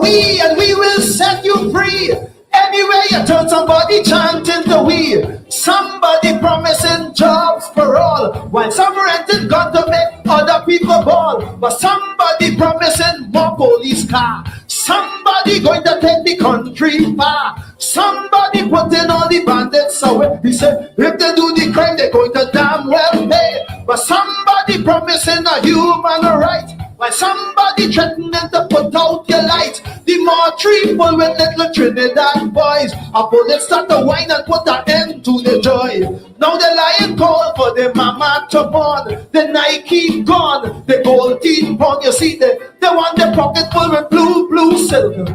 we and we will set you free. Anywhere you turn, somebody chanting the we. Somebody promising jobs for all, while some renting gun to make other people ball. But somebody promising more police car. Somebody going to take the country far. Somebody putting all the bandits away. He said, if they do the crime, they're going to damn well pay. But somebody promising a human right, while somebody threatening to put out your light. The more treatful with little Trinidad boys, a bullet start to whine and put an end to the joy. Now the lion call for the mama to born, the Nike gone, the gold teeth pawn. You see, they want the pocket full with blue silk.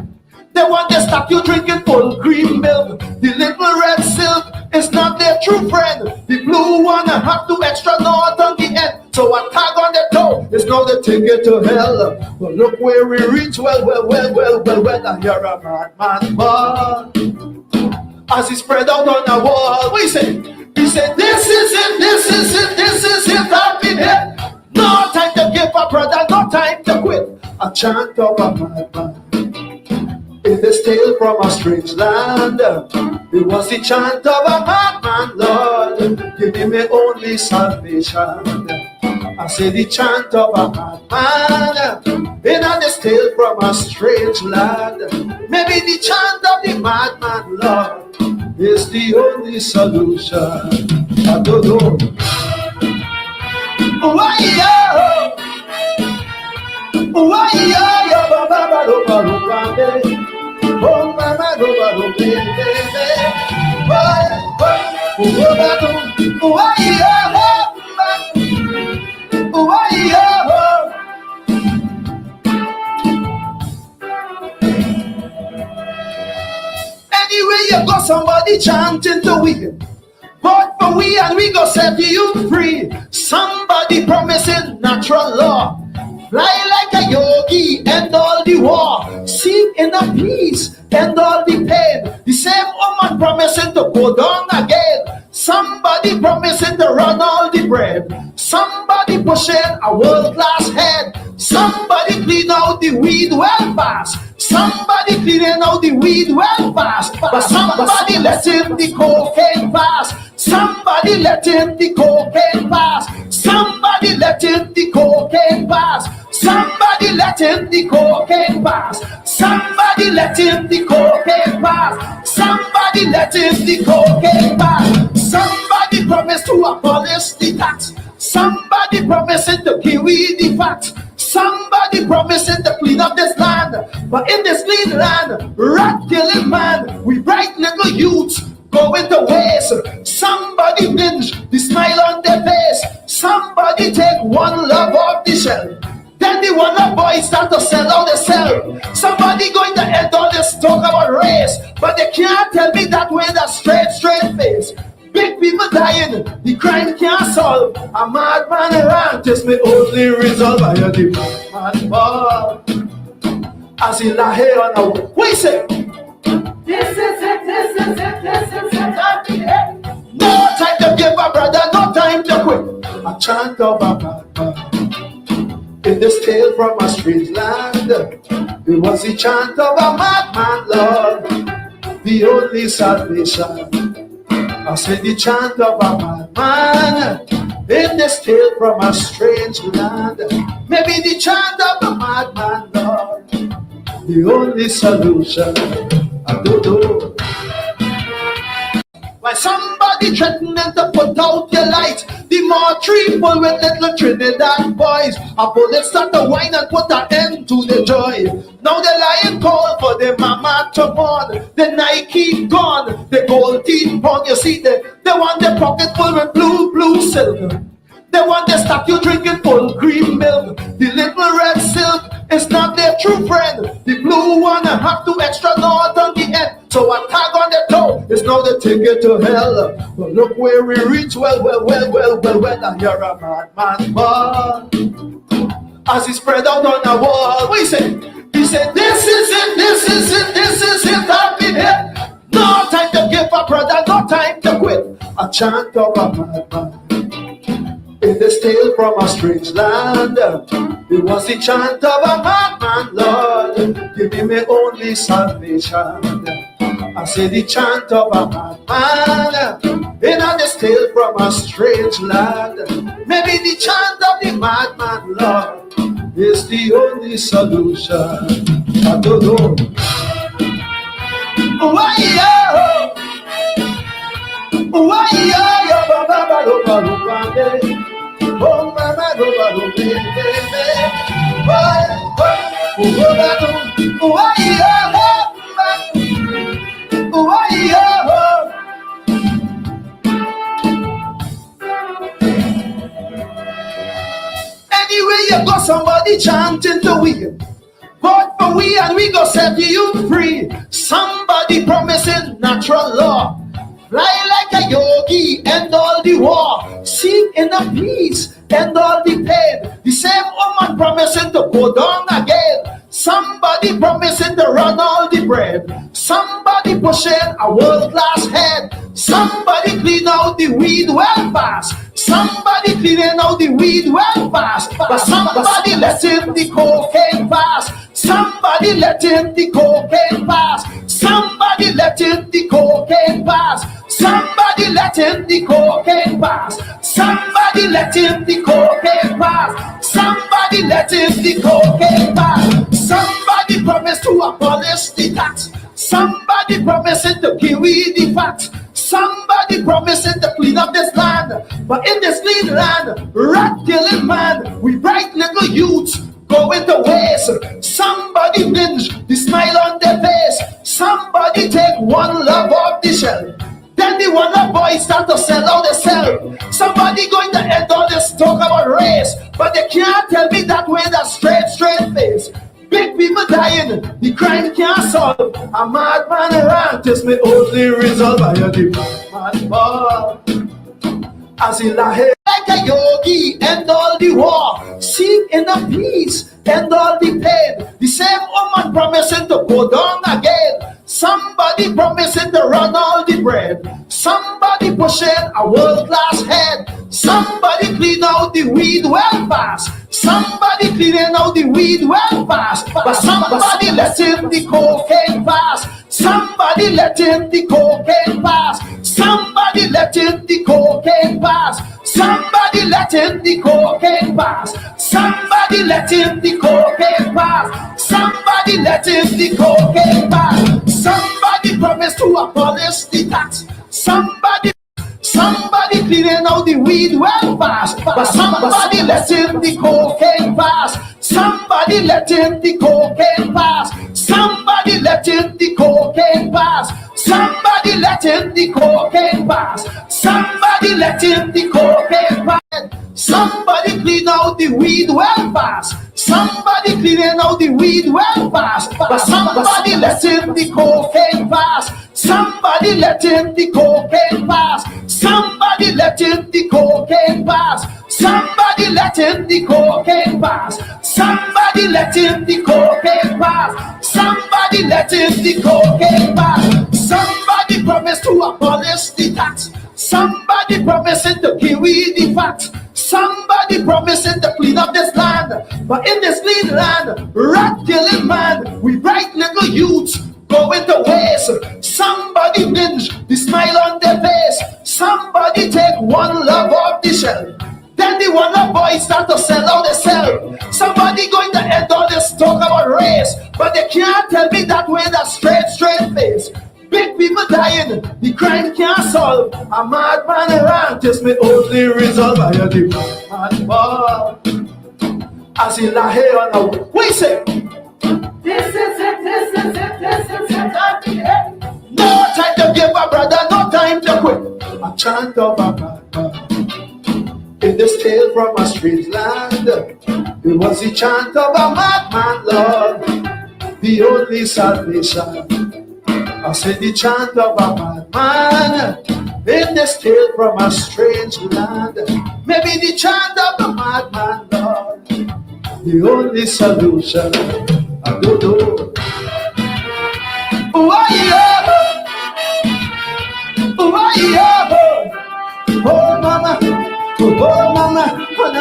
They want the statue drinking full cream milk. The little red silk is not their true friend. The blue one have to extra north on the end. So a tag on the toe is now the ticket to hell. But look where we reach, well, I hear a madman ball as he spread out on the wall. What he say? He said, this is it, I've been here. No time to give up, brother, no time to quit. A chant of a madman. It is tale from a strange land. It was the chant of a madman, Lord. Give me my only salvation. I say the chant of a madman. It is tale from a strange land. Maybe the chant of the madman, Lord, is the only solution. I don't know. Oh, mama, anyway, you got somebody chanting the wind. But for we and we go set you free. Somebody promising natural law. Fly like a yogi, end all the war. Seek inner peace, end all the pain. The same woman promising to go down again. Somebody promising to run all the bread. Somebody pushing a world-class head. Somebody clean out the weed well fast. Somebody cleaning out the weed well fast. But somebody letting the cocaine pass. Somebody letting the cocaine pass. Somebody letting the cocaine pass. Somebody letting the cocaine pass. Somebody letting the cocaine pass. Somebody letting the cocaine pass. Somebody promised to abolish the tax. Somebody promising to kiwi the facts. Somebody promising to clean up this land. But in this clean land, rat killing man, we bright little youths going to waste. Somebody binge the smile on their face. Somebody take one love off the shelf. Then the one of boys start to sell out the cell. Somebody going to end all this talk about race. But they can't tell me that with a straight face. Big people dying, the crime can't solve. A madman rant is my only resolve. I hear the madman ball as he lie here on the wall. What you say? This is it, I've been here. No time to give up, brother, no time to quit. A chant of a madman. In this tale from a strange land, it was the chant of a madman, Lord, the only salvation. I said the chant of a madman. In this tale from a strange land, maybe the chant of a madman, Lord, the only solution. I don't know. Why somebody threatening to put out your light. The more treatful with little Trinidad boys, a bullet start to whine and put an end to the joy. Now the lion call for the mama to born, the Nike gone, the gold teeth pawn. You see, they want the pocket full with blue silk. They want the statue drinking full cream milk. The little red silk is not their true friend. The blue one have to extra north on the end. So a tag on the toe is now the ticket to hell. But look where we reach, well, I hear a madman ball as he spread out on the wall. What he say? He said, this is it, I've been here. No time to give up, brother, no time to quit. A chant of a madman. In this tale from a strange land, It was the chant of a madman, Lord. Give me my only salvation. I say the chant of a madman in a tale from a strange land. Maybe the chant of the madman, Lord, is the only solution. I don't know. Why oh mama go baby. Anyway you got somebody chanting the wind. Vote for we and we go set you free. Somebody promising natural law. Fly like a yogi, end all the war. Seek inner peace, end all the pain. The same woman promising to go down again. Somebody promising to run all the bread. Somebody pushing a world-class head. Somebody clean out the weed well fast. Somebody cleaning out the weed well fast. But somebody letting the cocaine pass. Somebody letting the cocaine pass. Somebody letting the cocaine pass. Somebody letting the cocaine pass. Somebody letting the cocaine pass. Somebody letting the cocaine pass. Somebody promised to abolish the tax. Somebody promising to give we the facts. Somebody promising to clean up this land. But in this clean land, rat killing man, we bright little youths going to waste. Somebody binge the smile on their face. Somebody take one love off the shelf. Then the one of boys start to sell out themselves. Somebody going to end all this talk about race. But they can't tell me that with a straight face. Big people dying, the crime can't solve. A madman rant is my only resolve. I am the madman ball. As he lie like a yogi, end all the war. Seek inner peace, end all the pain. The same woman promising to go down again. Somebody promising to run all the bread. Somebody pushing a world-class head. Somebody clean out the weed well fast. Somebody cleaning out the weed well fast. But somebody letting the cocaine pass. Somebody letting the cocaine pass. Somebody letting the cocaine pass. Somebody letting the cocaine pass. Somebody letting the cocaine pass. Somebody letting the cocaine pass. Somebody promised to abolish the tax. Somebody cleaning out the weed well fast. But somebody letting the cocaine pass. Somebody letting the cocaine pass. Somebody letting the cocaine pass. Somebody letting the cocaine pass. Somebody letting the cocaine pass. Somebody clean out the weed well fast. Somebody cleaning out the weed well fast. But somebody letting the cocaine pass. Somebody letting the cocaine pass. Somebody letting the cocaine pass. Somebody letting the cocaine pass. Somebody letting the cocaine pass. Somebody letting the cocaine pass. Somebody promised to abolish the tax. Somebody promising to give we the facts. Somebody promising to clean up this land. But in this clean land, rat killing man, we bright little youths going to waste. Somebody binge the smile on their face. Somebody take one love off the shelf. Then the one of boys start to sell out themselves. Somebody going to end all this talk about race. But they can't tell me that with a straight face. Big people dying, the crime can't solve. A madman rant is my only resolve. I am the madman ball. As he lie here on the we say, this is it. No time to give a brother, no time to quit. A chant of a madman in this tale from a strange land. It was the chant of a madman, Lord, the only salvation. I said the chant of a madman in this tale from a strange land. Maybe the chant of a madman, Lord, the only solution. I don't know. Oh yeah, oh yeah, oh mama, oh mama, oh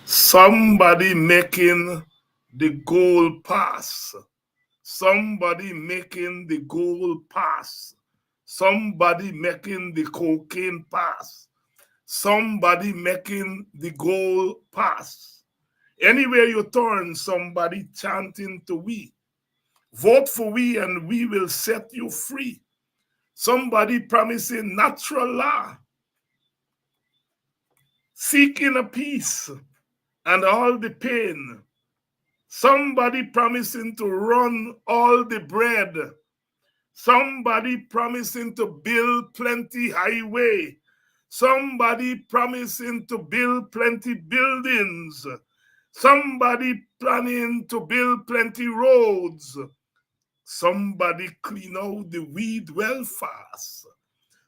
Somebody making the goal pass. Somebody making the goal pass. Somebody making the cocaine pass. Somebody making the goal pass. Anywhere you turn, somebody chanting to we. Vote for we and we will set you free. Somebody promising natural law. Seeking a peace and all the pain. Somebody promising to run all the bread. Somebody promising to build plenty highway. Somebody promising to build plenty buildings. Somebody planning to build plenty roads. Somebody clean out the weed well fast.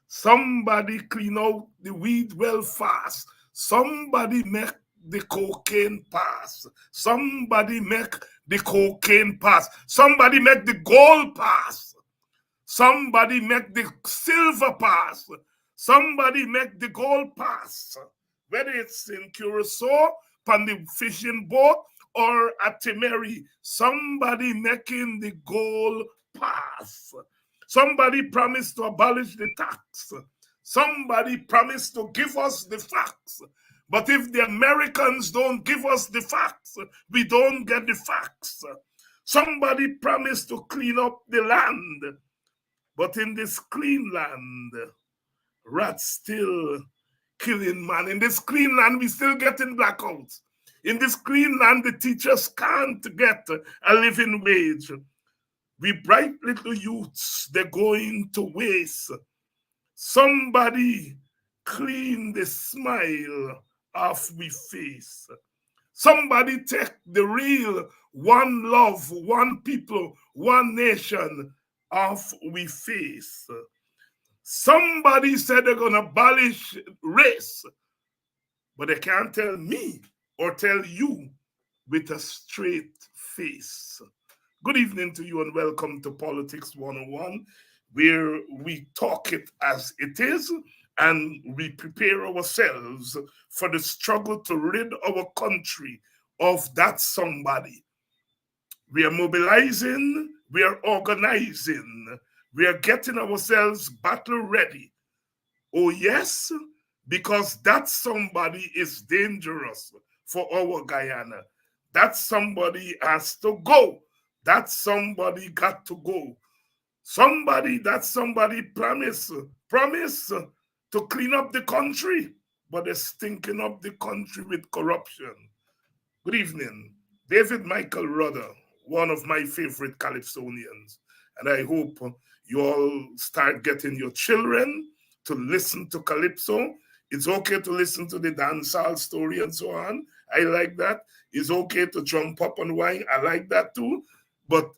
Somebody clean out the weed well fast. Somebody make the cocaine pass. Somebody make the cocaine pass. Somebody make the gold pass. Somebody make the silver pass. Somebody make the gold pass. Whether it's in Curacao, on the fishing boat, or at Timeri, somebody making the gold pass. Somebody promised to abolish the tax. Somebody promised to give us the facts. But if the Americans don't give us the facts, we don't get the facts. Somebody promised to clean up the land. But in this clean land, rats still killing man. In this clean land, we still getting blackouts. In this clean land, the teachers can't get a living wage. We bright little youths, they're going to waste. Somebody clean the smile off we face. Somebody take the real one love, one people, one nation off we face. Somebody said they're going to abolish race, but they can't tell me or tell you with a straight face. Good evening to you and welcome to Politics 101, where we talk it as it is and we prepare ourselves for the struggle to rid our country of that somebody. We are mobilizing, we are organizing, we are getting ourselves battle ready. Oh yes, because that somebody is dangerous for our Guyana. That somebody has to go. That somebody got to go. That somebody promise to clean up the country, but they're stinking up the country with corruption. Good evening. David Michael Rudder, one of my favorite Calypsonians. And I hope you all start getting your children to listen to Calypso. It's okay to listen to the dancehall story and so on. I like that. It's okay to jump up and whine. I like that too. But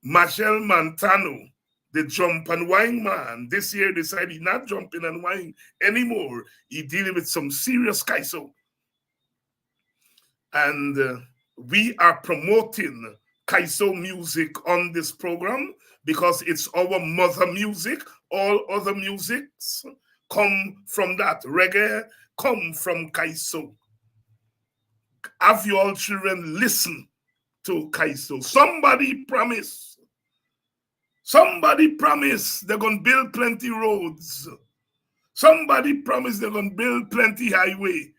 Machel Montano, the jump and whine man, this year decided he's not jumping and whine anymore. He's dealing with some serious kaiso. And we are promoting Kaiso music on this program because it's our mother music. All other musics come from that. Reggae come from Kaiso. Have you all children listen to Kaiso? Somebody promise they're going to build plenty roads. Somebody promise they're going to build plenty highway,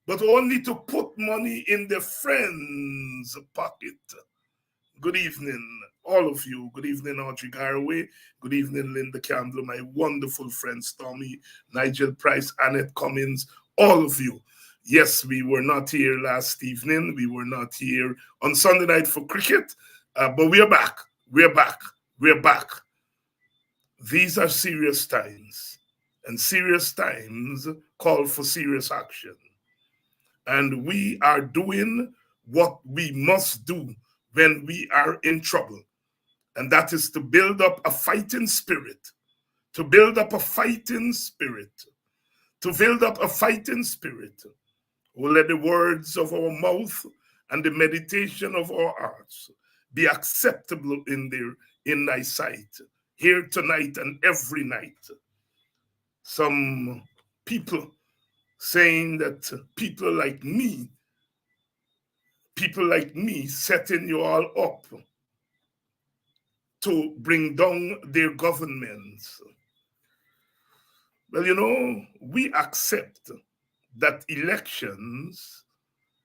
but only to put money in their friend's pocket. Good evening, all of you. Good evening, Audrey Garraway. Good evening, Linda Campbell, my wonderful friends, Tommy, Nigel Price, Annette Cummins, all of you. Yes, we were not here last evening. We were not here on Sunday night for cricket, but we are back. We're back. We're back. These are serious times, and serious times call for serious action. And we are doing what we must do when we are in trouble. And that is to build up a fighting spirit, to build up a fighting spirit, to build up a fighting spirit. Oh, let the words of our mouth and the meditation of our hearts be acceptable in thy sight, here tonight and every night. Some people saying that people like me setting you all up to bring down their governments. Well, you know, we accept that elections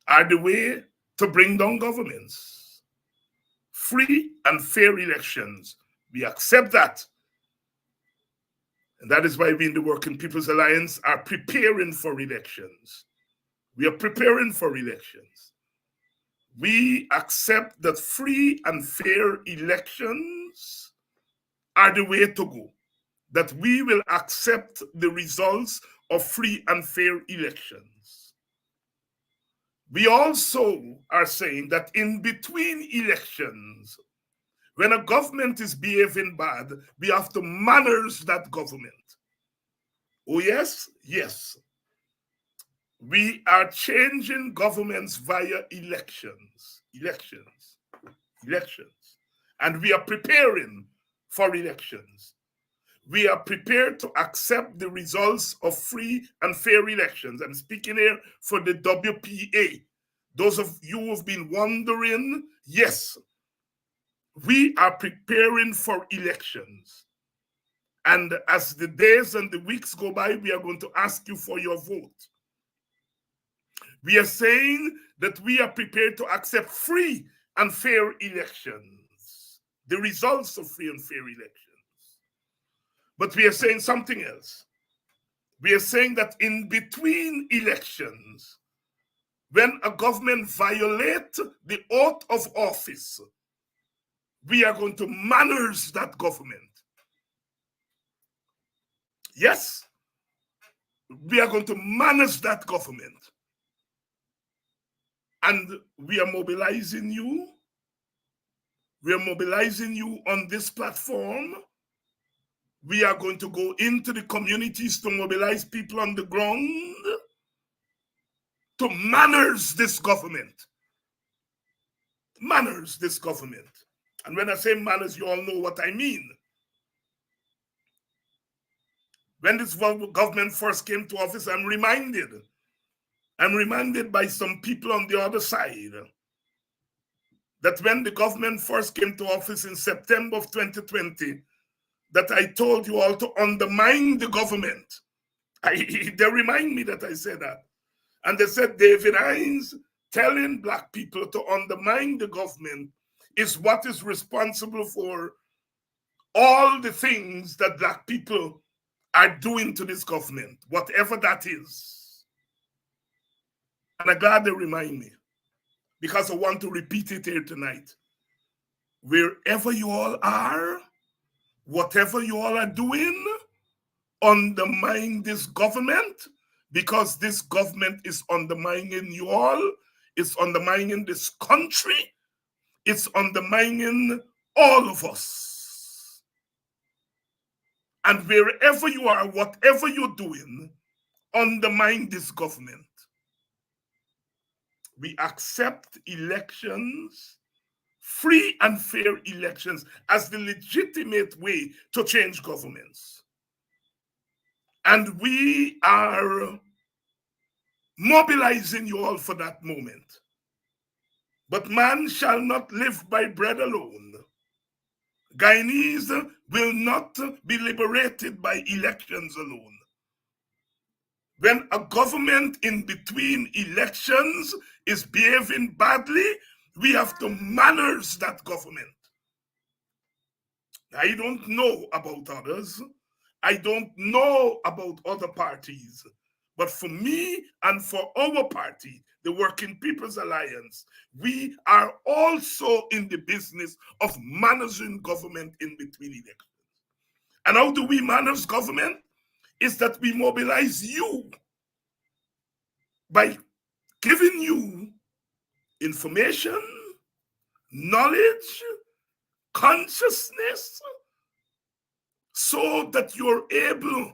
are the way to bring down governments. Free and fair elections. We accept that. And that is why we in the Working People's Alliance are preparing for elections. We are preparing for elections. We accept that free and fair elections are the way to go. That we will accept the results of free and fair elections. We also are saying that in between elections, when a government is behaving bad, we have to manage that government. Oh yes? Yes. We are changing governments via elections. And we are preparing for elections. We are prepared to accept the results of free and fair elections. I'm speaking here for the WPA. Those of you who have been wondering, yes, we are preparing for elections. And as the days and the weeks go by, we are going to ask you for your vote. We are saying that we are prepared to accept free and fair elections, the results of free and fair elections. But we are saying something else. We are saying that in between elections, when a government violates the oath of office, we are going to manage that government. Yes, we are going to manage that government. And we are mobilizing you. We are mobilizing you on this platform. We are going to go into the communities to mobilize people on the ground to manage this government. Manage this government. And when I say manage, you all know what I mean. When this government first came to office, I'm reminded by some people on the other side that when the government first came to office in September of 2020, that I told you all to undermine the government. They remind me that I said that. And they said David Hines telling Black people to undermine the government is what is responsible for all the things that Black people are doing to this government, whatever that is. And I'm glad they remind me, because I want to repeat it here tonight. Wherever you all are, whatever you all are doing, undermine this government, because this government is undermining you all, it's undermining this country, it's undermining all of us. And wherever you are, whatever you're doing, undermine this government. We accept elections, free and fair elections, as the legitimate way to change governments. And we are mobilizing you all for that moment. But man shall not live by bread alone. Guyanese will not be liberated by elections alone. When a government in between elections is behaving badly, We have to manage that government. I don't know about others. I don't know about other parties. But for me and for our party, the Working People's Alliance, we are also in the business of managing government in between elections. And how do we manage government? Is that we mobilize you by giving you information, knowledge, consciousness, so that you're able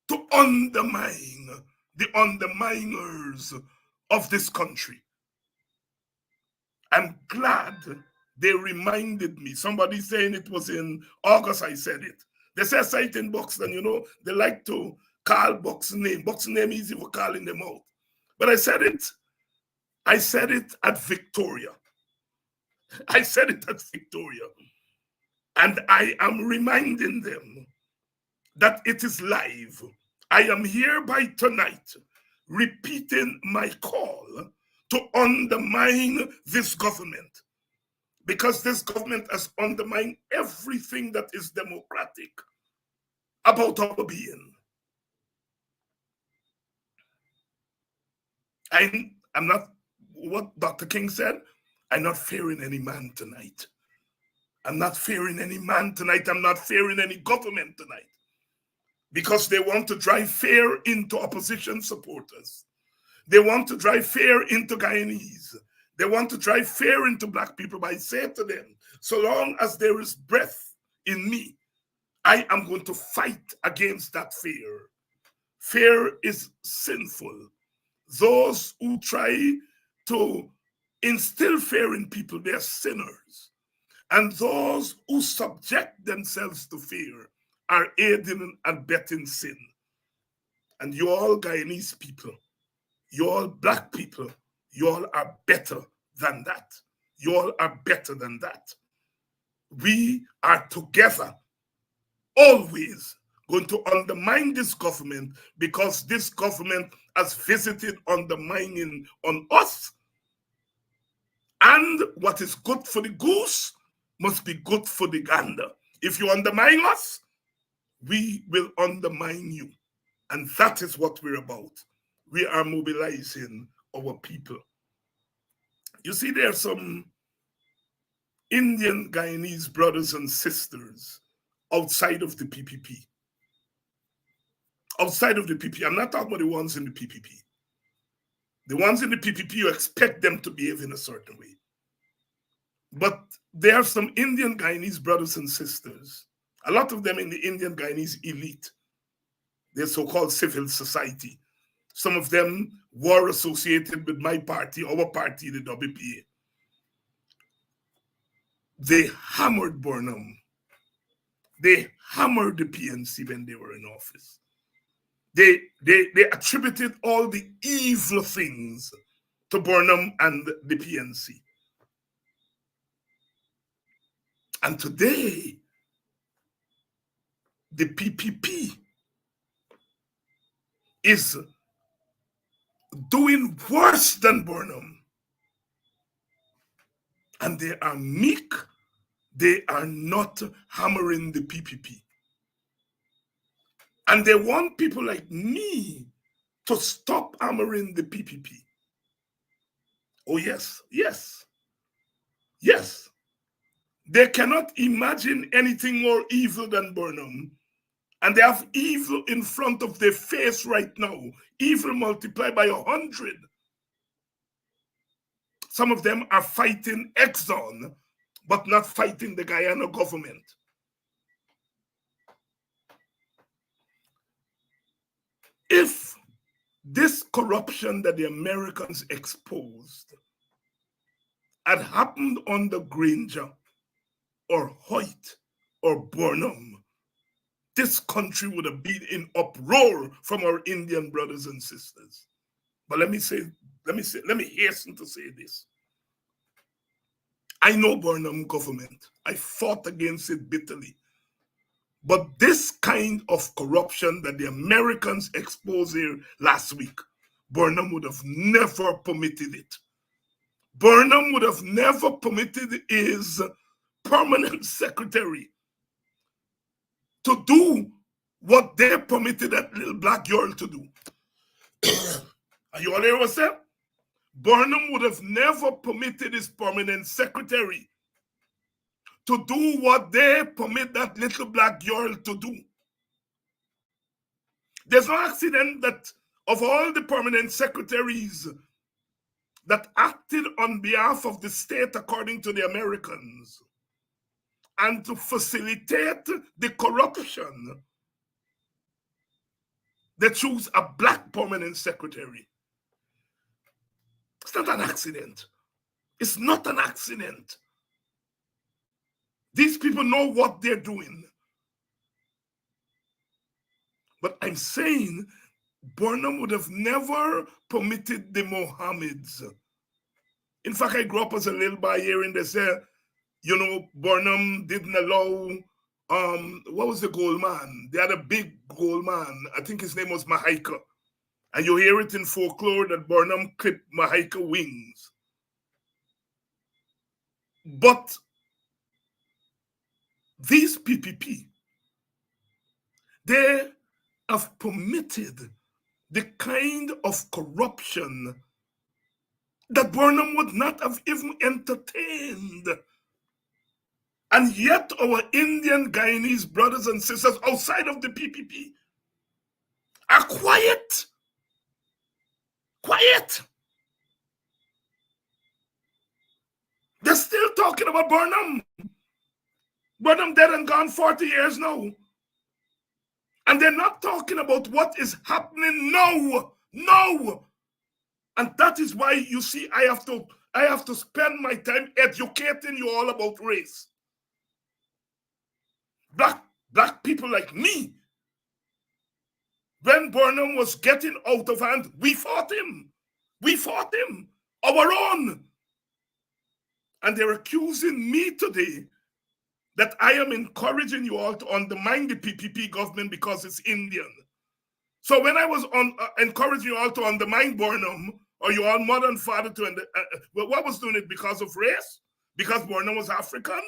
to undermine the underminers of this country. I'm glad they reminded me. Somebody saying it was in August, I said it. They say cite in Buxton, they like to call Buxton name. Buxton name easy for calling them out. But I said it at Victoria. I said it at Victoria. And I am reminding them that it is live. I am hereby tonight repeating my call to undermine this government, because this government has undermined everything that is democratic about our being. I'm not, what Dr. King said, I'm not fearing any man tonight. I'm not fearing any man tonight. I'm not fearing any government tonight. Because they want to drive fear into opposition supporters. They want to drive fear into Guyanese. They want to drive fear into Black people by saying to them, so long as there is breath in me, I am going to fight against that fear. Fear is sinful. Those who try to instill fear in people, they're sinners. And those who subject themselves to fear are aiding and abetting sin. And you all Guyanese people, you all Black people, you all are better than that. You all are better than that. We are together, always going to undermine this government, because this government has visited undermining on us. And what is good for the goose must be good for the gander. If you undermine us, we will undermine you. And that is what we're about. We are mobilizing our people. You see, there are some Indian Guyanese brothers and sisters outside of the PPP. Outside of the PPP, I'm not talking about the ones in the PPP. The ones in the PPP, you expect them to behave in a certain way. But there are some Indian Guyanese brothers and sisters, a lot of them in the Indian Guyanese elite, their so-called civil society. Some of them were associated with my party, our party, the WPA. They hammered Burnham. They hammered the PNC when they were in office. They attributed all the evil things to Burnham and the PNC. And today, the PPP is doing worse than Burnham. And they are meek. They are not hammering the PPP. And they want people like me to stop hammering the PPP. Oh, yes, yes, yes. They cannot imagine anything more evil than Burnham. And they have evil in front of their face right now. Evil multiplied by 100. Some of them are fighting Exxon, but not fighting the Guyana government. If this corruption that the Americans exposed had happened under Granger or Hoyt or Burnham, this country would have been in uproar from our Indian brothers and sisters. But let me hasten to say this. I know Burnham government. I fought against it bitterly. But this kind of corruption that the Americans exposed here last week, Burnham would have never permitted it. Burnham would have never permitted his permanent secretary to do what they permitted that little black girl to do. Are you all hear what I said? Burnham would have never permitted his permanent secretary to do what they permit that little black girl to do. There's no accident that of all the permanent secretaries that acted on behalf of the state according to the Americans and to facilitate the corruption, they choose a black permanent secretary. It's not an accident. It's not an accident. These people know what they're doing. But I'm saying Burnham would have never permitted the Mohammeds. In fact, I grew up as a little boy hearing they say, you know, Burnham didn't allow, what was the gold man? They had a big gold man. I think his name was Mahaika. And you hear it in folklore that Burnham clipped Mahaika wings. But these PPP, they have permitted the kind of corruption that Burnham would not have even entertained. And yet our Indian Guyanese brothers and sisters outside of the PPP are quiet. Quiet. They're still talking about Burnham. Burnham dead and gone 40 years now. And they're not talking about what is happening now. No. And that is why you see I have to spend my time educating you all about race. Black people like me, when Burnham was getting out of hand, we fought him. We fought him, our own. And they're accusing me today that I am encouraging you all to undermine the PPP government because it's Indian. So when I was encouraging you all to undermine Burnham, or you all mother and father to, what was doing it because of race? Because Burnham was African?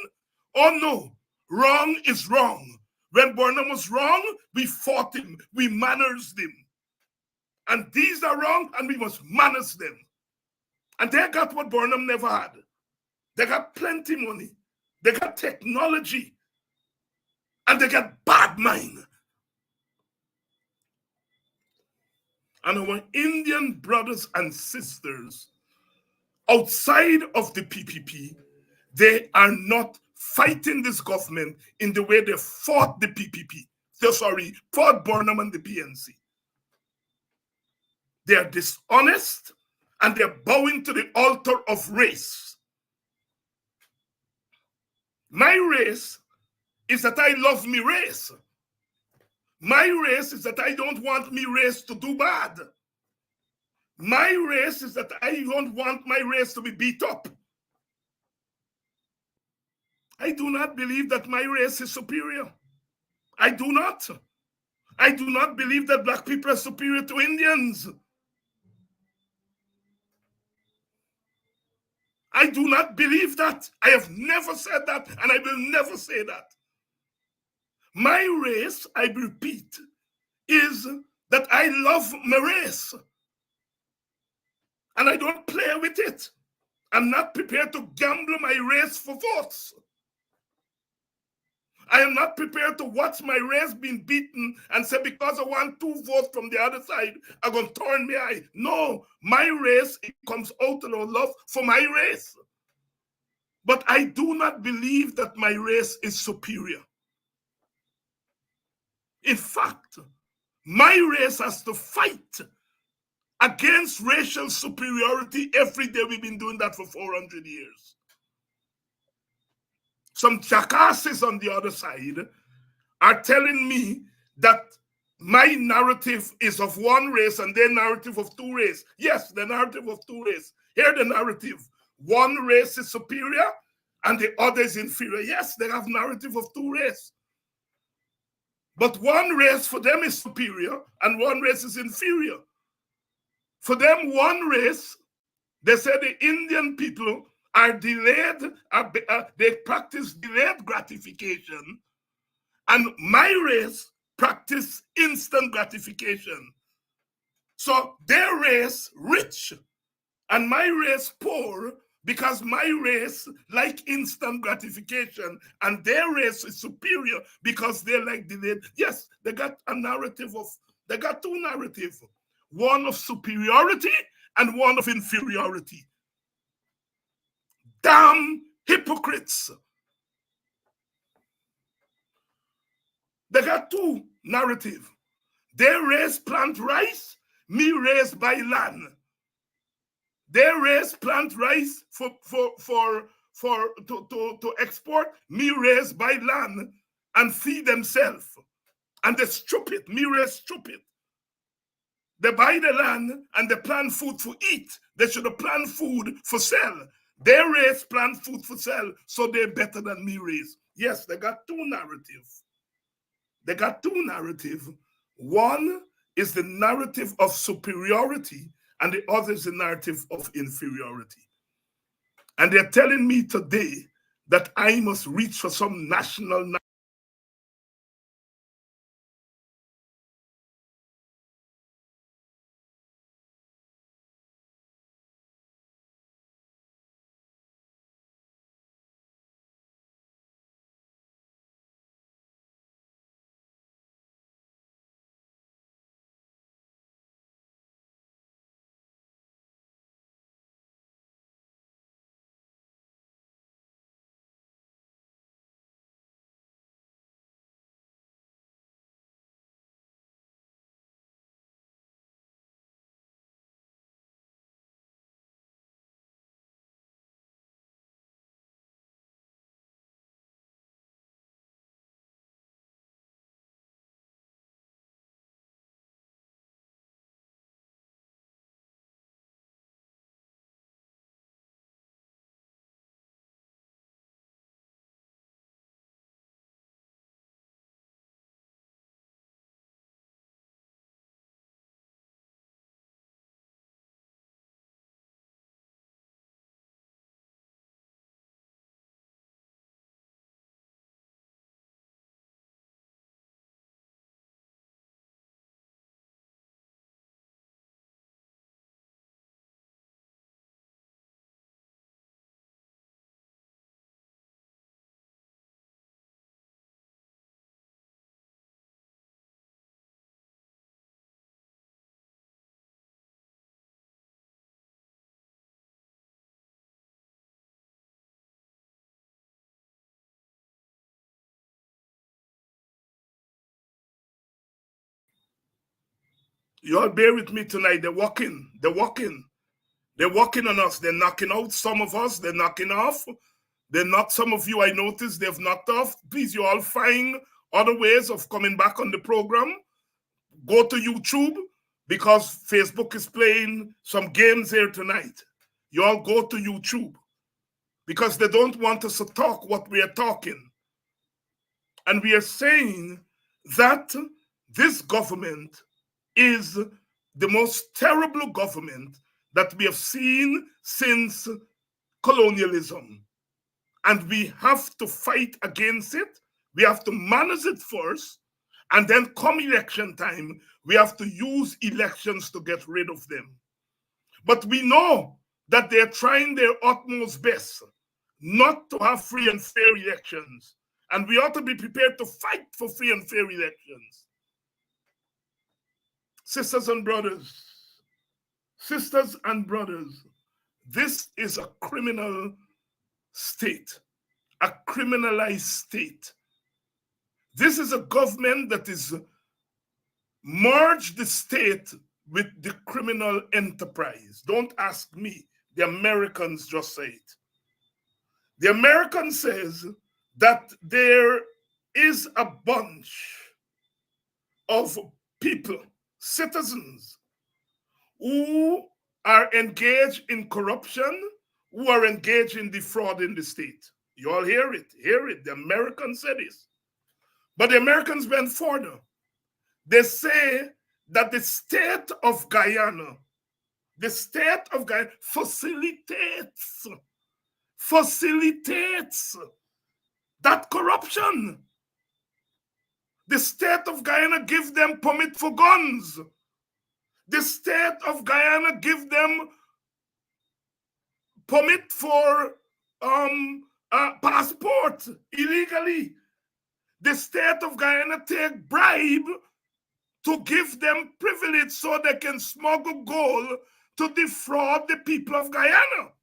Oh no, wrong is wrong. When Burnham was wrong, we fought him, we manners him. And these are wrong, and we must manners them. And they got what Burnham never had. They got plenty money. They got technology. And they got bad mind. And our Indian brothers and sisters outside of the PPP, they are not fighting this government in the way they fought the PPP. Fought Burnham and the PNC. They are dishonest and they're bowing to the altar of race. My race is that I love me race. My race is that I don't want me race to do bad. My race is that I don't want my race to be beat up. I do not believe that my race is superior. I do not. I do not believe that black people are superior to Indians. I do not believe that. I have never said that, and I will never say that. My race, I repeat, is that I love my race. And I don't play with it. I'm not prepared to gamble my race for votes. I am not prepared to watch my race being beaten and say, because I want 2 votes from the other side, I'm going to turn my eye. No, my race, it comes out of love for my race. But I do not believe that my race is superior. In fact, my race has to fight against racial superiority every day. We've been doing that for 400 years. Some jackasses on the other side are telling me that my narrative is of one race and their narrative of 2 races. Yes, the narrative of 2 races. Here the narrative. One race is superior and the other is inferior. Yes, they have narrative of 2 races. But one race for them is superior and one race is inferior. For them, one race They say the Indian people are delayed, they practice delayed gratification, and my race practice instant gratification. So their race rich and my race poor, because my race like instant gratification and their race is superior because they like delayed. Yes, they got they got two narratives, one of superiority and one of inferiority. Damn hypocrites. They got two narratives. They raise plant rice, me raise by land. They raise plant rice to export, me raise by land and feed themselves. And they're stupid, me raise stupid. They buy the land and they plant food for eat. They should have plant food for sell. They raise plant food for sell, so they're better than me raise. Yes, they got two narratives. They got two narratives. One is the narrative of superiority, and the other is the narrative of inferiority. And they're telling me today that I must reach for some national. You all bear with me tonight. They're walking. They're walking. They're walking on us. They're knocking out some of us. They're knocking off. They knocked some of you, I noticed, they've knocked off. Please, you all find other ways of coming back on the program. Go to YouTube, because Facebook is playing some games here tonight. You all go to YouTube, because they don't want us to talk what we are talking. And we are saying that this government is the most terrible government that we have seen since colonialism. And we have to fight against it. We have to manage it first. And then come election time, we have to use elections to get rid of them. But we know that they're trying their utmost best not to have free and fair elections. And we ought to be prepared to fight for free and fair elections. Sisters and brothers, this is a criminal state, a criminalized state. This is a government that is merged the state with the criminal enterprise. Don't ask me. The Americans just say it. The American says that there is a bunch of people, citizens, who are engaged in corruption, who are engaged in defrauding the state. You all hear it. The Americans say this. But the Americans went further. They say that the state of Guyana, The state of Guyana facilitates that corruption. The state of Guyana give them permit for guns. The state of Guyana give them permit for passport illegally. The state of Guyana take bribe to give them privilege so they can smuggle gold to defraud the people of Guyana.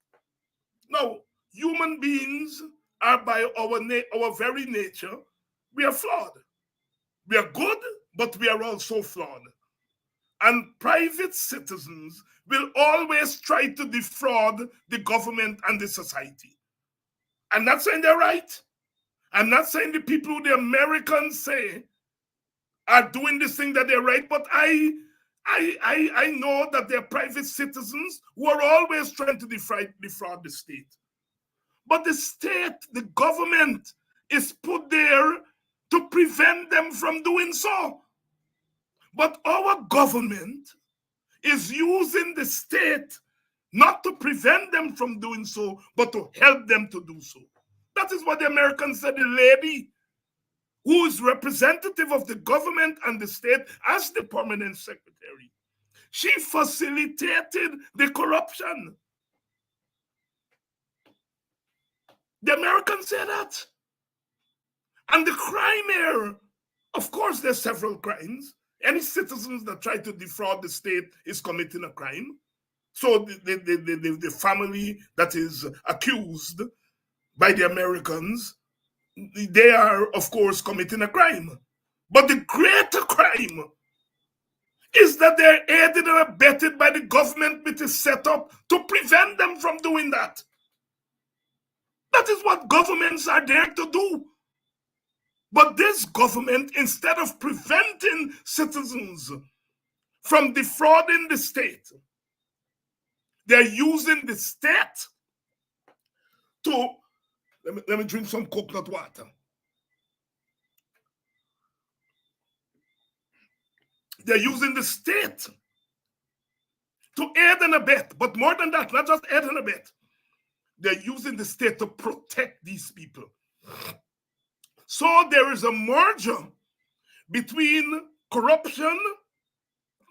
Now, human beings are by our very nature, we are flawed. We are good, but we are also flawed. And private citizens will always try to defraud the government and the society. I'm not saying they're right. I'm not saying the people who the Americans say are doing this thing that they're right, but I know that they're private citizens who are always trying to defraud the state. But the state, the government, is put there to prevent them from doing so. But our government is using the state not to prevent them from doing so, but to help them to do so. That is what the Americans said. The lady who is representative of the government and the state as the permanent secretary, she facilitated the corruption. The Americans say that. And the crime here, of course, there's several crimes. Any citizens that try to defraud the state is committing a crime. So the family that is accused by the Americans, they are, of course, committing a crime. But the greater crime is that they're aided and abetted by the government, which is set up to prevent them from doing that. That is what governments are there to do. But this government, instead of preventing citizens from defrauding the state, they're using the state to, let me drink some coconut water. They're using the state to aid and abet, but more than that, not just aid and abet. They're using the state to protect these people. So there is a merger between corruption,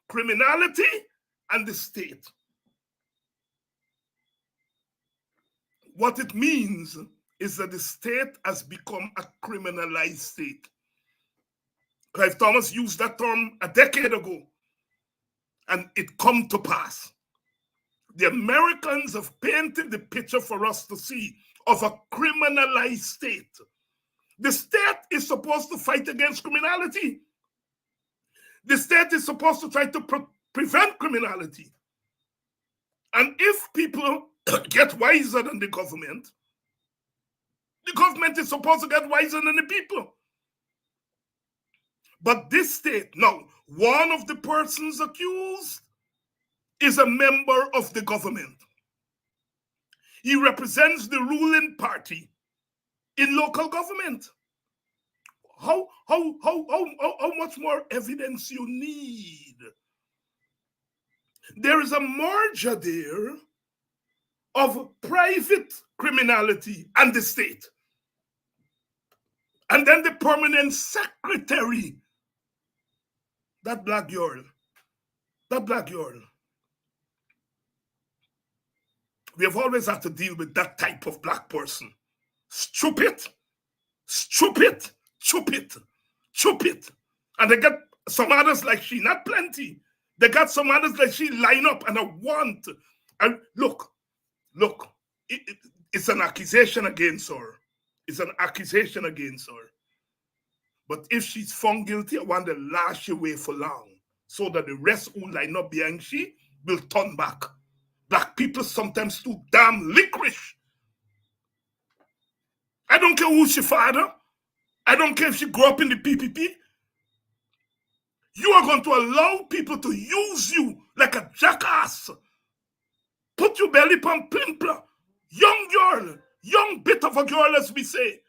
criminality, and the state. What it means is that the state has become a criminalized state. Clive Thomas used that term a decade ago, and it come to pass. The Americans have painted the picture for us to see of a criminalized state. The state is supposed to fight against criminality. The state is supposed to try to prevent criminality. And if people get wiser than the government is supposed to get wiser than the people. But this state, now, one of the persons accused is a member of the government. He represents the ruling party in local government. How much more evidence you need? There is a merger there of private criminality and the state. And then the permanent secretary, that black girl. We have always had to deal with that type of black person. Stupid. And they got some others like she, not plenty. They got some others like she line up and I want. And look, it's an accusation against her. But if she's found guilty, I want to lash away for long so that the rest who line up behind she will turn back. Black people sometimes too damn licorice. I don't care who's your father. I don't care if she grew up in the PPP. You are going to allow people to use you like a jackass. Put your belly pump pimpler. Young girl, young bit of a girl, as we say.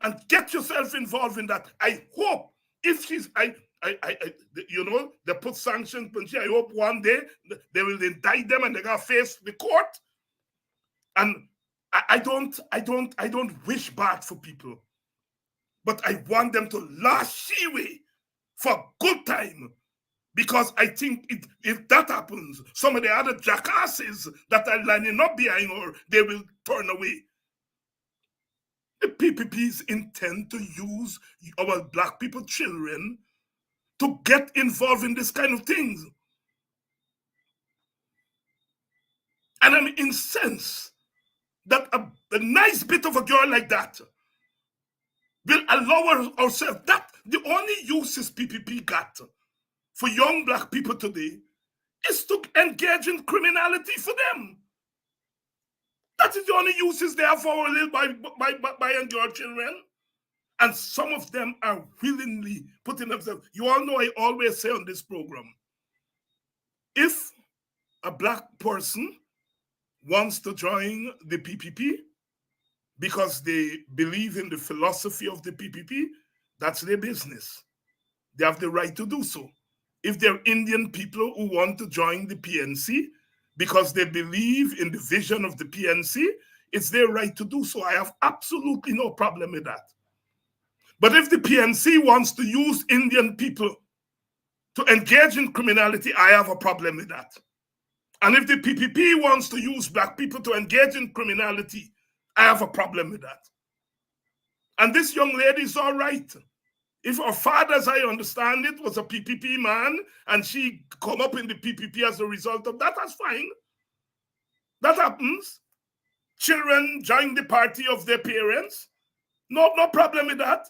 And get yourself involved in that. I hope if she's, you know, they put sanctions. I hope one day they will indict them and they're gonna face the court. And I don't wish bad for people, but I want them to last way for good time. Because I think if that happens, some of the other jackasses that are lining up behind her, they will turn away. The PPPs intend to use our black people children to get involved in this kind of things. And I'm incensed that a nice bit of a girl like that will allow ourselves. That the only uses PPP got for young black people today is to engage in criminality for them. That is the only uses they have for our little boy and girl children. And some of them are willingly putting themselves. You all know I always say on this program, if a black person wants to join the PPP because they believe in the philosophy of the PPP, that's their business. They have the right to do so. If they're Indian people who want to join the PNC because they believe in the vision of the PNC, it's their right to do so. I have absolutely no problem with that. But if the PNC wants to use Indian people to engage in criminality, I have a problem with that. And if the PPP wants to use black people to engage in criminality, I have a problem with that. And this young lady is all right. If her father, as I understand it, was a PPP man and she come up in the PPP as a result of that, that's fine. That happens. Children join the party of their parents. No problem with that.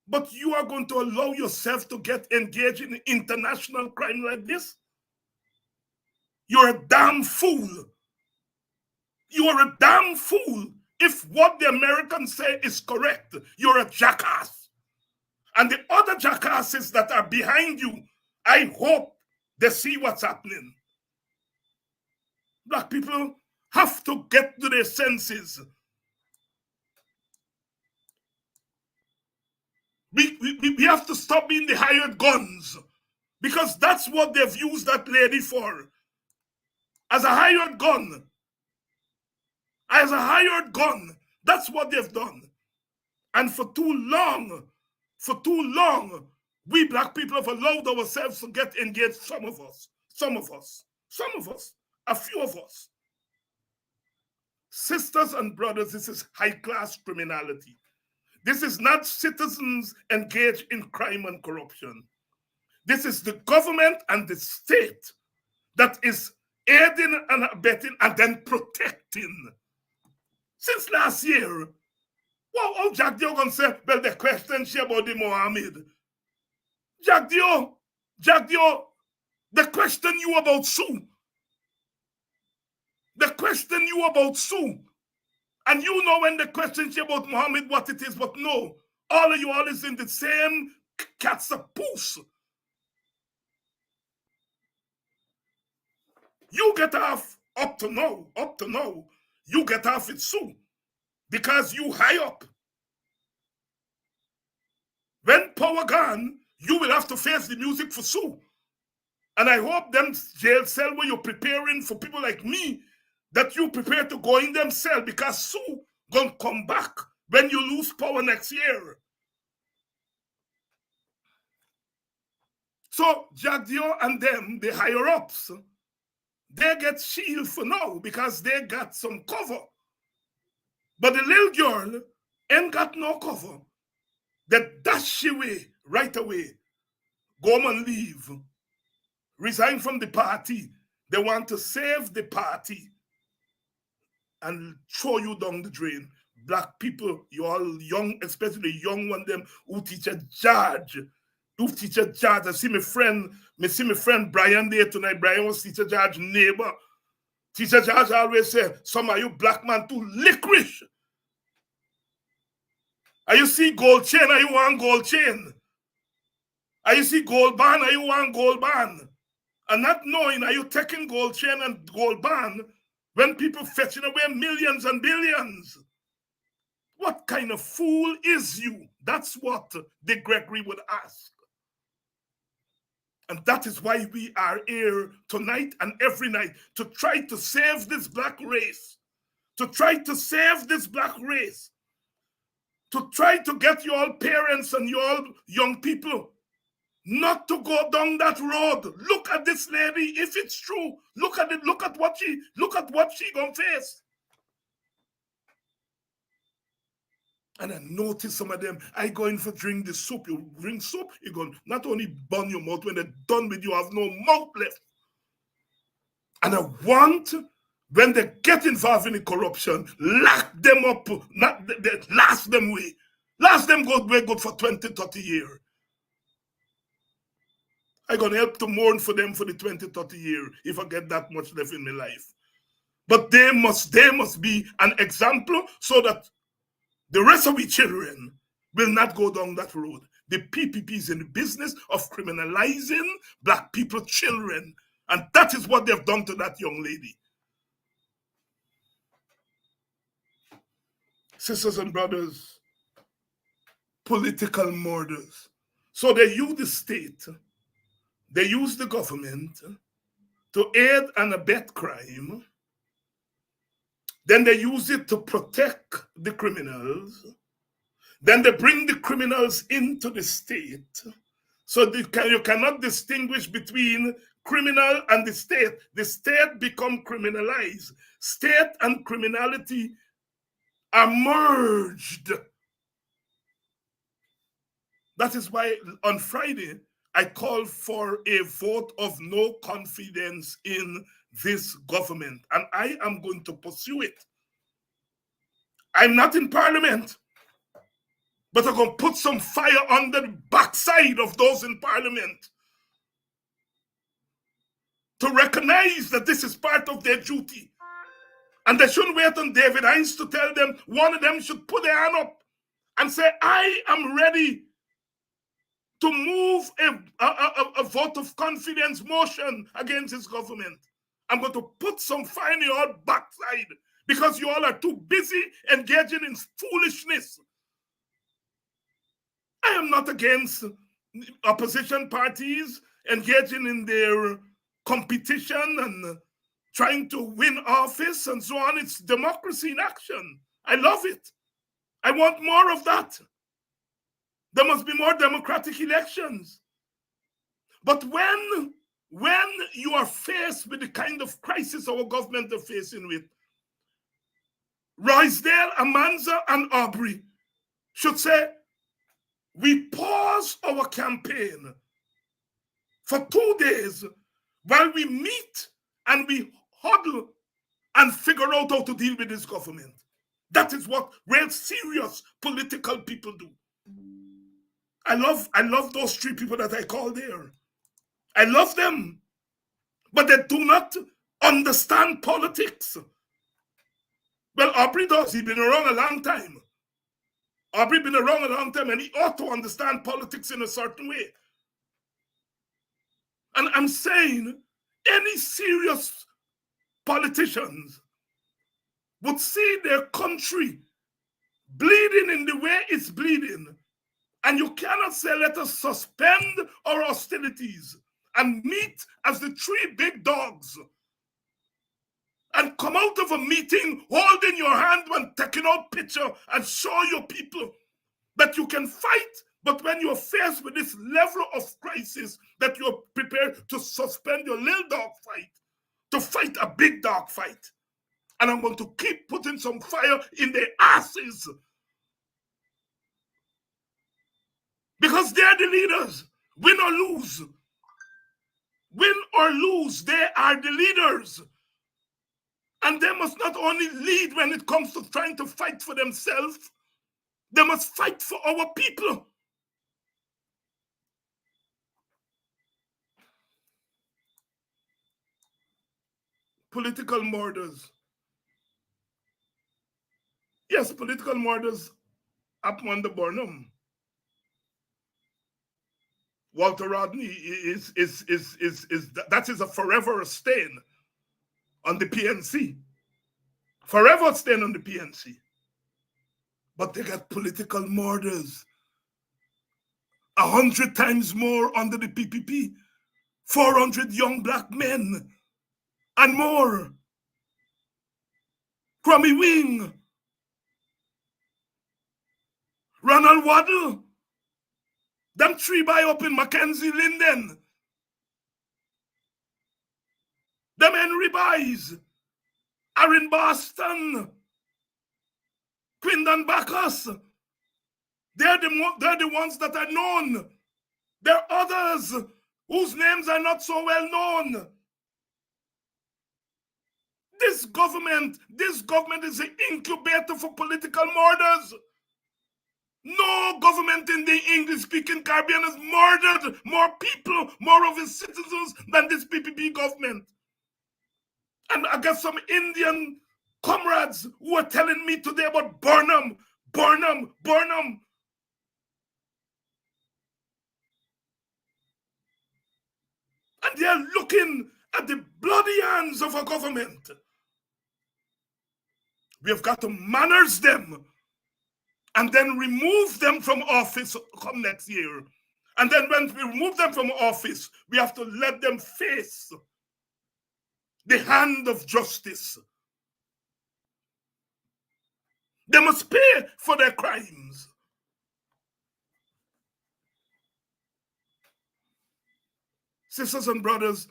But you are going to allow yourself to get engaged in international crime like this? You're a damn fool. You are a damn fool. If what the Americans say is correct, you're a jackass. And the other jackasses that are behind you, I hope they see what's happening. Black people have to get to their senses. We have to stop being the hired guns, because that's what they've used that lady for. As a hired gun. As a hired gun. That's what they've done. And for too long, we black people have allowed ourselves to get engaged. Some of us, a few of us. Sisters and brothers, this is high-class criminality. This is not citizens engaged in crime and corruption. This is the government and the state that is aiding and abetting and then protecting. Since last year, wow, Jack Dio gonna say, well, the question she about the Mohammed. Jack Dio, the question you about Sue. The question you about Sue. And you know when the question she about Muhammad what it is, but no, all of you all is in the same cat's a poos. You get off up to now, you get off with Sue because you high up. When power gone, you will have to face the music for Sue. And I hope them jail cell where you're preparing for people like me, that you prepare to go in them cell, because Sue gonna come back when you lose power next year. So Jagdio and them, the higher ups, they get shield for now because they got some cover. But the little girl ain't got no cover. They dash away right away. Go and leave. Resign from the party. They want to save the party and throw you down the drain. Black people, you all young, especially young one them who teach a judge. I see my friend Brian there tonight. Brian was teacher judge neighbor. Teacher judge always say, some of you black man too licorice. Are you see gold chain? Are you want gold chain? Are you see gold band? Are you want gold band? And not knowing, are you taking gold chain and gold band when people fetching away millions and billions? What kind of fool is you? That's what Dick Gregory would ask. And that is why we are here tonight and every night, to try to save this black race, to try to save this black race, to try to get you all parents and you all young people not to go down that road. Look at this lady. If it's true, look at it. Look at what she gonna face. And I notice some of them, I go in for drink the soup. You drink soup, you're going to not only burn your mouth, when they're done with you, have no mouth left. And I want, when they get involved in the corruption, lock them up, not last them way. Last them go way good for 20, 30 years. I'm going to help to mourn for them for the 20, 30 years if I get that much left in my life. But they must be an example so that the rest of we children will not go down that road. The PPP is in the business of criminalizing black people, children. And that is what they've done to that young lady. Sisters and brothers, political murders. So they use the state, they use the government to aid and abet crime. Then they use it to protect the criminals. Then they bring the criminals into the state. So you cannot distinguish between criminal and the state. The state become criminalized. State and criminality are merged. That is why on Friday, I called for a vote of no confidence in this government, and I am going to pursue it. I'm not in parliament, but I'm going to put some fire under the backside of those in parliament to recognize that this is part of their duty. And they shouldn't wait on David Hines to tell them. One of them should put their hand up and say, I am ready to move a vote of confidence motion against this government. I'm going to put some fire in your backside because you all are too busy engaging in foolishness. I am not against opposition parties engaging in their competition and trying to win office and so on. It's democracy in action. I love it. I want more of that. There must be more democratic elections. But when you are faced with the kind of crisis our government are facing with, Roysdale, Amanza, and Aubrey should say, we pause our campaign for 2 days while we meet and we huddle and figure out how to deal with this government. That is what real serious political people do. I love those 3 people that I called there. I love them, but they do not understand politics. Well, Aubrey does. He's been around a long time. Aubrey been around a long time, and he ought to understand politics in a certain way. And I'm saying any serious politicians would see their country bleeding in the way it's bleeding. And you cannot say, let us suspend our hostilities and meet as the 3 big dogs and come out of a meeting holding your hand when taking out picture and show your people that you can fight. But when you're faced with this level of crisis, that you're prepared to suspend your little dog fight to fight a big dog fight. And I'm going to keep putting some fire in their asses. Because they're the leaders. Win or lose. Win or lose, they are the leaders. And they must not only lead when it comes to trying to fight for themselves, they must fight for our people. Political murders. Yes, political murders happen under Burnham. Walter Rodney is that is a forever stain on the PNC. Forever stain on the PNC. But they got political murders 100 times more under the PPP. 400 young black men and more. Crummy Wing, Ronald Waddle, them three by up in Mackenzie Linden, them Henry Buys, Aaron Boston, Quindon Bacchus. They're the ones that are known. There are others whose names are not so well known. This government is an incubator for political murders. No government in the English-speaking Caribbean has murdered more people, more of its citizens than this PPP government. And I got some Indian comrades who are telling me today about Burnham. And they are looking at the bloody hands of a government. We have got to manage them and then remove them from office come next year. And then when we remove them from office, we have to let them face the hand of justice. They must pay for their crimes. Sisters and brothers,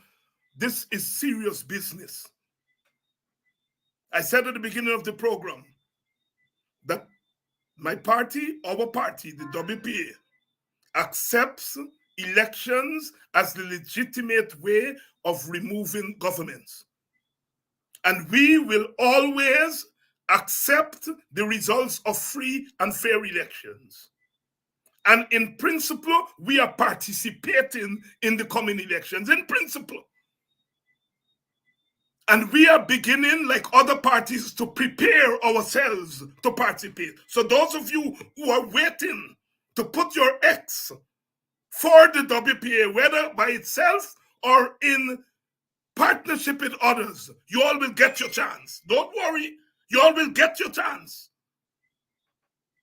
this is serious business. I said at the beginning of the program that my party, our party, the WPA, accepts elections as the legitimate way of removing governments. And we will always accept the results of free and fair elections. And in principle, we are participating in the coming elections, in principle. And we are beginning, like other parties, to prepare ourselves to participate. So those of you who are waiting to put your X for the WPA, whether by itself or in partnership with others, you all will get your chance. Don't worry, you all will get your chance.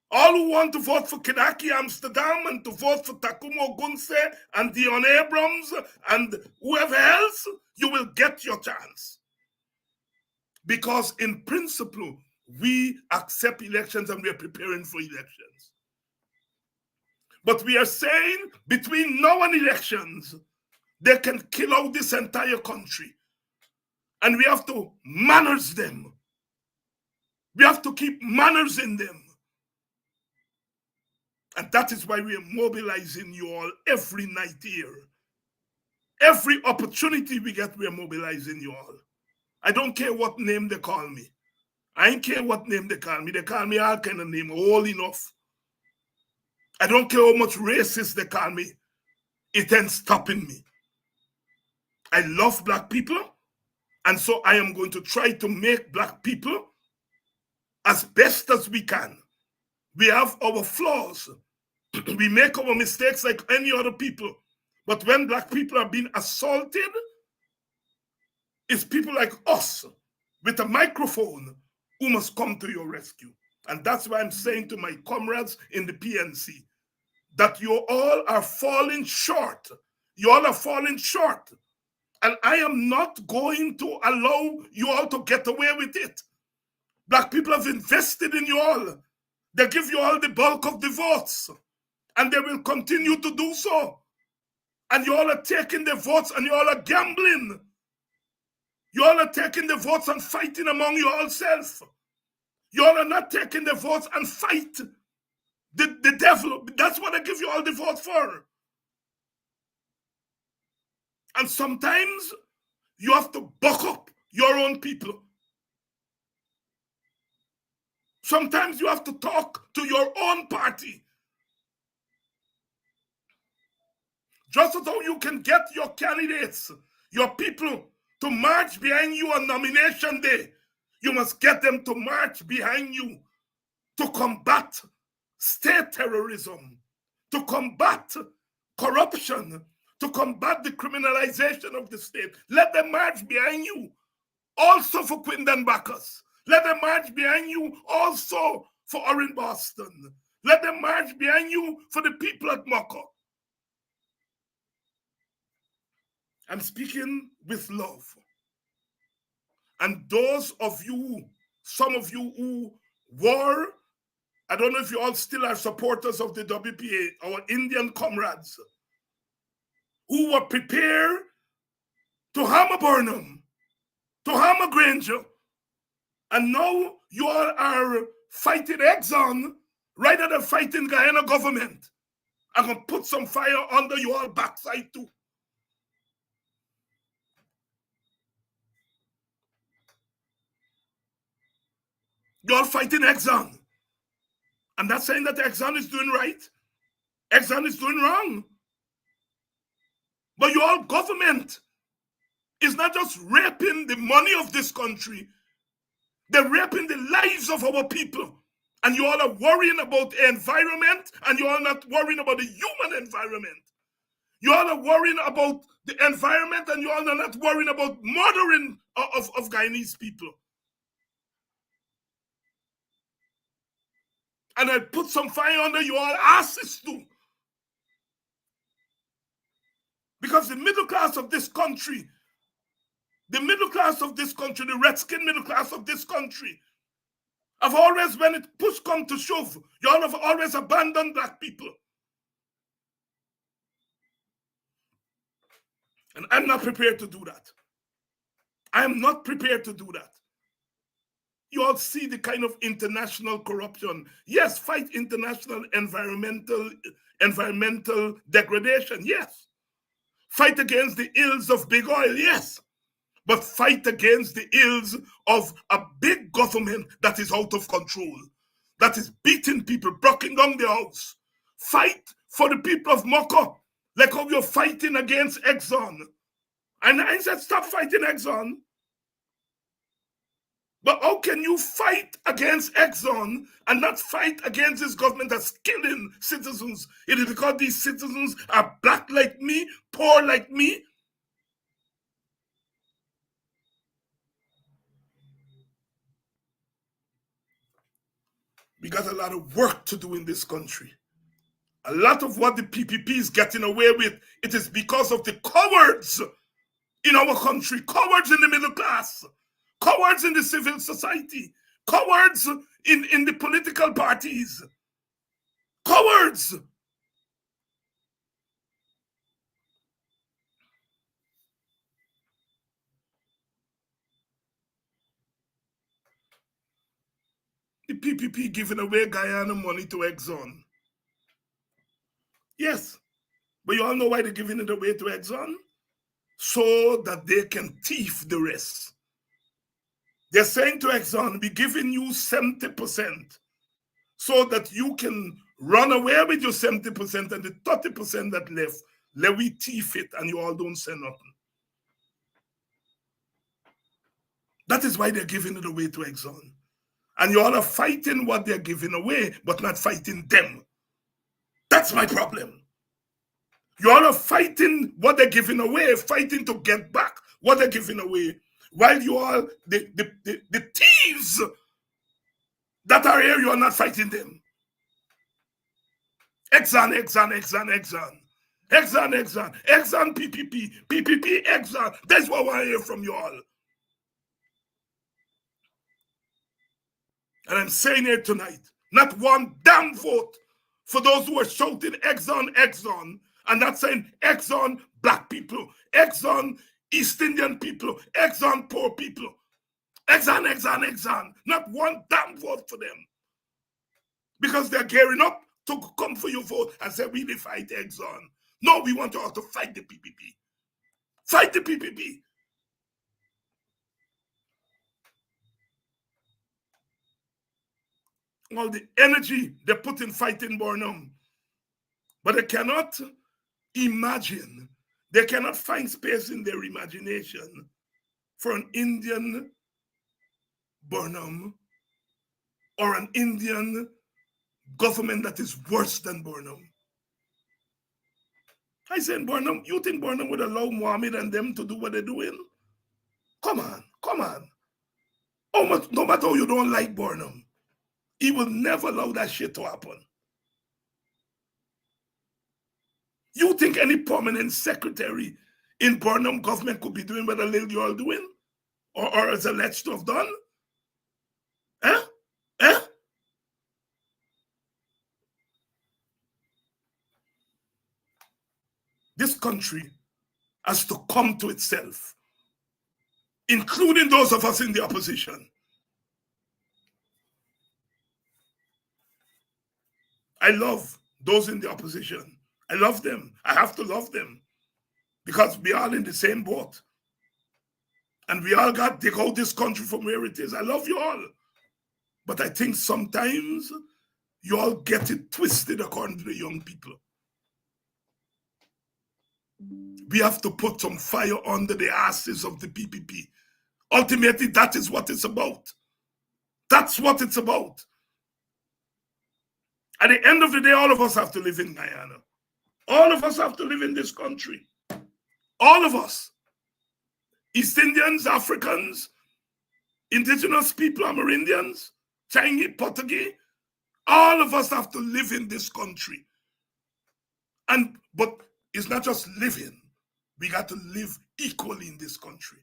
All who want to vote for Kidaki Amsterdam and to vote for Takumo Gunse and Dion Abrams and whoever else, you will get your chance. Because in principle, we accept elections and we are preparing for elections. But we are saying between now and elections, they can kill out this entire country. And we have to manage them. We have to keep manners in them. And that is why we are mobilizing you all every night here. Every opportunity we get, we are mobilizing you all. I don't care what name they call me. I don't care what name they call me. They call me all kind of name, all enough. I don't care how much racist they call me. It ain't stopping me. I love black people. And so I am going to try to make black people as best as we can. We have our flaws. We make our mistakes like any other people. But when black people are being assaulted, it's people like us with a microphone who must come to your rescue. And that's why I'm saying to my comrades in the PNC that you all are falling short. You all are falling short. And I am not going to allow you all to get away with it. Black people have invested in you all. They give you all the bulk of the votes. And they will continue to do so. And you all are taking the votes and you all are gambling. You all are taking the votes and fighting among yourselves. You all are not taking the votes and fight the devil. That's what I give you all the votes for. And sometimes you have to buck up your own people. Sometimes you have to talk to your own party. Just as how you can get your candidates, your people, to march behind you on nomination day, you must get them to march behind you to combat state terrorism, to combat corruption, to combat the criminalization of the state. Let them march behind you also for Quindon Bacchus. Let them march behind you also for Orin Boston. Let them march behind you for the people at Moko. I'm speaking with love. And those of you, some of you who were, I don't know if you all still are supporters of the WPA, our Indian comrades, who were prepared to hammer Burnham, to hammer Granger, and now you all are fighting Exxon rather than fighting Guyana government. I'm going to put some fire under your all backside too. You're fighting Exxon. I'm not saying that Exxon is doing right. Exxon is doing wrong. But your government is not just raping the money of this country, they're raping the lives of our people. And you all are worrying about the environment, and you all not worrying about the human environment. You all are worrying about the environment, and you all are not worrying about murdering of Guyanese people. And I put some fire under you all asses too. Because the middle class of this country, the redskin middle class of this country, have always, when it push come to shove, you all have always abandoned black people. And I'm not prepared to do that. I am not prepared to do that. You all see the kind of international corruption. Yes, fight international environmental degradation. Yes. Fight against the ills of big oil. Yes. But fight against the ills of a big government that is out of control, that is beating people, breaking down their house. Fight for the people of Moko, like how you're fighting against Exxon. And I said, stop fighting Exxon. But how can you fight against Exxon and not fight against this government that's killing citizens? It is because these citizens are black like me, poor like me. We got a lot of work to do in this country. A lot of what the PPP is getting away with, it is because of the cowards in our country, cowards in the middle class, cowards in the civil society, cowards in the political parties, cowards. The PPP giving away Guyana money to Exxon. Yes, but you all know why they're giving it away to Exxon? So that they can thief the rest. They're saying to Exxon, we're giving you 70% so that you can run away with your 70% and the 30% that left, let we thief it and you all don't say nothing. That is why they're giving it away to Exxon. And you all are fighting what they're giving away, but not fighting them. That's my problem. You all are fighting what they're giving away, fighting to get back what they're giving away, while you all, the thieves that are here, you are not fighting them. Exxon, PPP, Exxon. That's what I want to hear from you all. And I'm saying here tonight, not one damn vote for those who are shouting Exxon, and not saying Exxon black people, Exxon East Indian people, Exxon poor people, Exxon. Not one damn vote for them. Because they're gearing up to come for your vote and say, we will fight Exxon. No, we want you all to fight the PPP. Fight the PPP. All the energy they put in fighting Burnham. But they cannot imagine, they cannot find space in their imagination for an Indian Burnham or an Indian government that is worse than Burnham. I said, Burnham, you think Burnham would allow Mohammed and them to do what they're doing? Come on. No matter how you don't like Burnham, he will never allow that shit to happen. You think any permanent secretary in Burnham government could be doing what the little you all doing? Or is alleged to have done? This country has to come to itself, including those of us in the opposition. I love those in the opposition. I love them. I have to love them because we are in the same boat. And we all got to take out this country from where it is. I love you all. But I think sometimes you all get it twisted according to the young people. We have to put some fire under the asses of the PPP. Ultimately, that is what it's about. That's what it's about. At the end of the day, all of us have to live in Guyana. All of us have to live in this country. All of us. East Indians, Africans, indigenous people, Amerindians, Chinese, Portuguese. All of us have to live in this country. But it's not just living. We got to live equally in this country.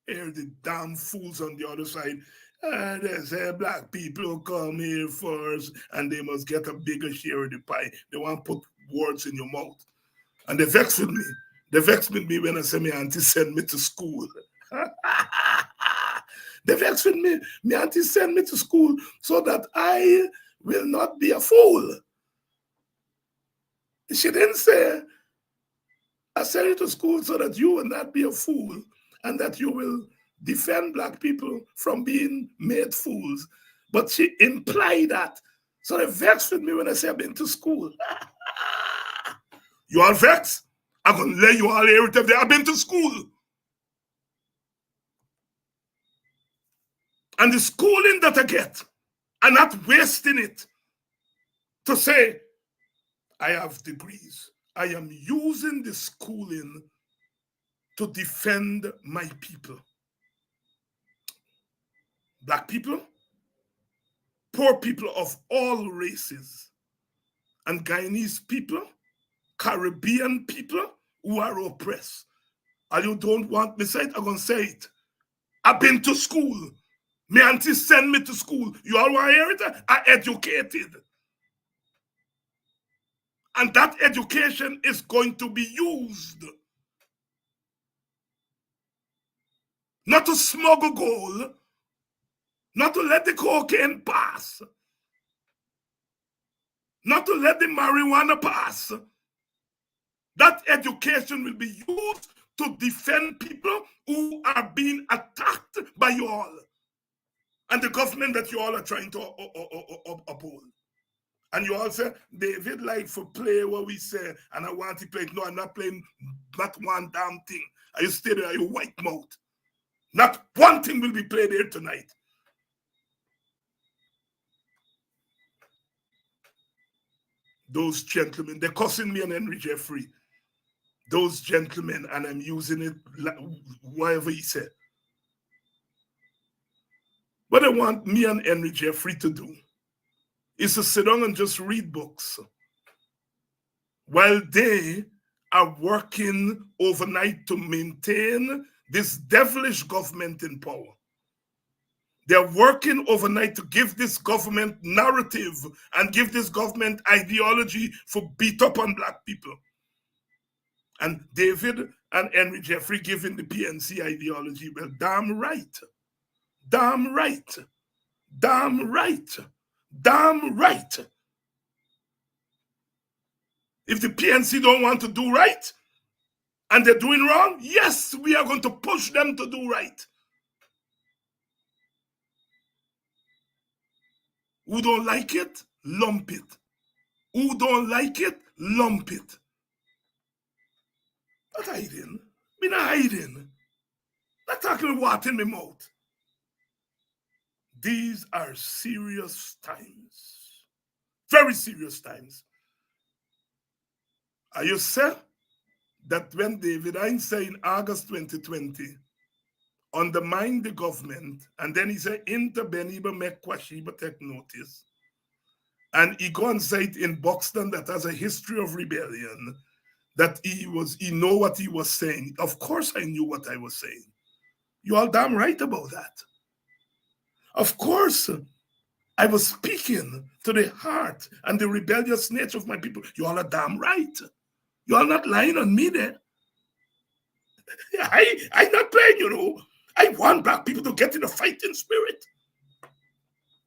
Here the damn fools on the other side. They say black people come here first and they must get a bigger share of the pie. They want to put words in your mouth. And they vex with me. They vex with me when I say my auntie send me to school. They vex with me. My auntie send me to school so that I will not be a fool. She didn't say, I send you to school so that you will not be a fool and that you will defend black people from being made fools. But she implied that. So they vex with me when I say I've been to school. You all vex? I'm going to let you all hear it. I've been to school. And the schooling that I get, I'm not wasting it to say, I have degrees. I am using the schooling to defend my people. Black people, poor people of all races, and Guyanese people, Caribbean people who are oppressed. And you don't want me to say it, I'm going to say it. I've been to school. My auntie send me to school. You all want to hear it? I'm educated. And that education is going to be used not to smuggle gold, not to let the cocaine pass, not to let the marijuana pass. That education will be used to defend people who are being attacked by you all and the government that you all are trying to uphold. And you all say, David like for play what we say, and I want to play it. No, I'm not playing not one damn thing. Are you stay there, you white mouth? Not one thing will be played here tonight. Those gentlemen, they're cussing me and Henry Jeffrey. Those gentlemen, and I'm using it whatever he said. What I want me and Henry Jeffrey to do is to sit down and just read books while they are working overnight to maintain this devilish government in power. They're working overnight to give this government narrative and give this government ideology for beat up on black people. And David and Henry Jeffrey giving the PNC ideology. Well, damn right. Damn right. Damn right. Damn right. If the PNC don't want to do right and they're doing wrong, yes, we are going to push them to do right. Who don't like it, lump it. Who don't like it, lump it. Not hiding. Me not hiding. Not talking water in my mouth. These are serious times. Very serious times. Are you say that when David Hinds'Sight in August 2020 undermined the government, and then he said, Interbeniba make Kwashiba take notice, and he go and say it in Buxton that has a history of rebellion, that he know what he was saying. Of course I knew what I was saying. You all damn right about that. Of course, I was speaking to the heart and the rebellious nature of my people. You all are damn right. You all not lying on me there. I'm not playing, you know. I want black people to get in a fighting spirit.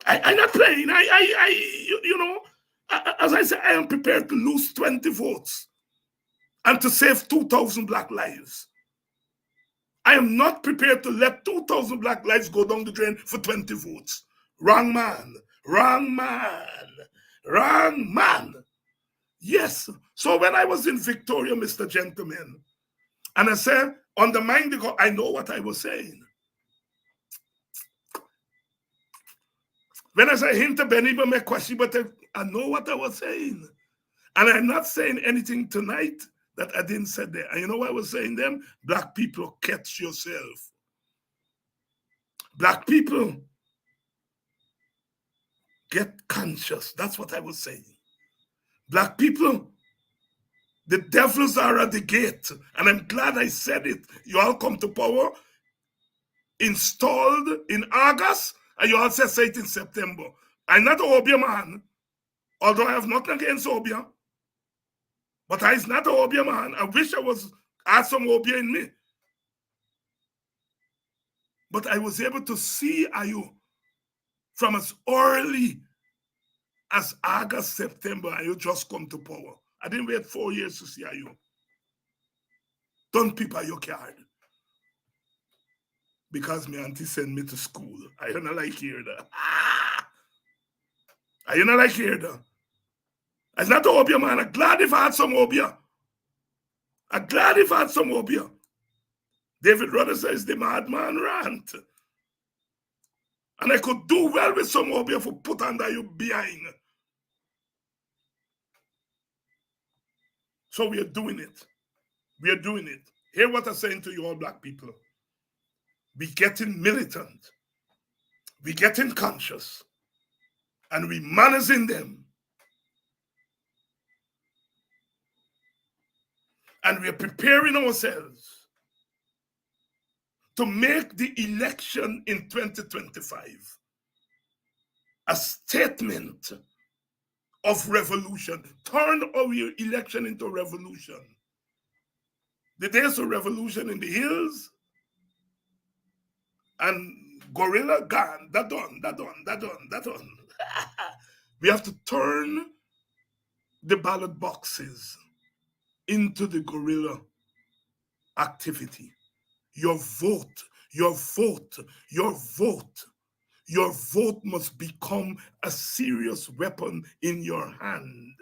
I'm not playing. You know, as I said, I am prepared to lose 20 votes and to save 2,000 black lives. I am not prepared to let 2,000 black lives go down the drain for 20 votes. Wrong man. Wrong man. Wrong man. Yes. So when I was in Victoria, Mr. Gentleman, and I said, undermine the God, I know what I was saying. When I say Hinta Beniba me question, but I know what I was saying. And I'm not saying anything tonight that I didn't say there. And you know what I was saying them? Black people, catch yourself. Black people, get conscious. That's what I was saying. Black people, the devils are at the gate. And I'm glad I said it. You all come to power, installed in August, and you all say it in September. I'm not an Obia man, although I have nothing against Obia. But I'm not an Obia man. I wish I had some Obia in me. But I was able to see Ayu from as early as August, September, and you just come to power. I didn't wait 4 years to see Ayu. Don't people your card. Because my auntie sent me to school. I don't like hear that. I don't like hear that. I'm not an Obia man. I'm glad if I had some Obia. I'm glad if I had some Obia. David Rudder says the madman rant. And I could do well with some Obia for put under you behind. So we are doing it. We are doing it. Hear what I'm saying to you all black people. We getting militant. We getting conscious. And we managing them. And we are preparing ourselves to make the election in 2025 a statement of revolution. Turn our election into a revolution. The days of revolution in the hills and guerrilla gone. That done. We have to turn the ballot boxes into the guerrilla activity. Your vote must become a serious weapon in your hand.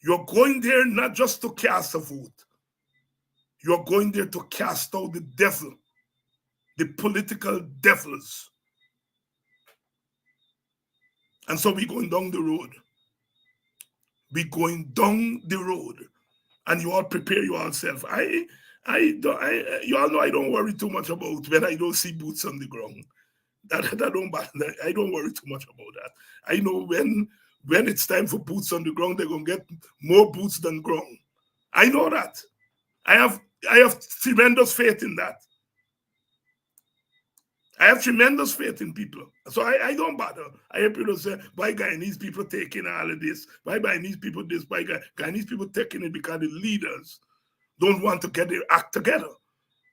You're going there not just to cast a vote. You're going there to cast out the devil, the political devils. And so we're going down the road. We're going down the road. And you all prepare yourself. You all know I don't worry too much about when I don't see boots on the ground. That don't bother. I don't worry too much about that. I know when it's time for boots on the ground, they're gonna get more boots than ground. I know that. I have tremendous faith in that. I have tremendous faith in people. So I don't bother. I hear people say, why Guyanese people taking all of this? Why Guyanese people this? Why Guyanese people taking it because the leaders don't want to get their act together.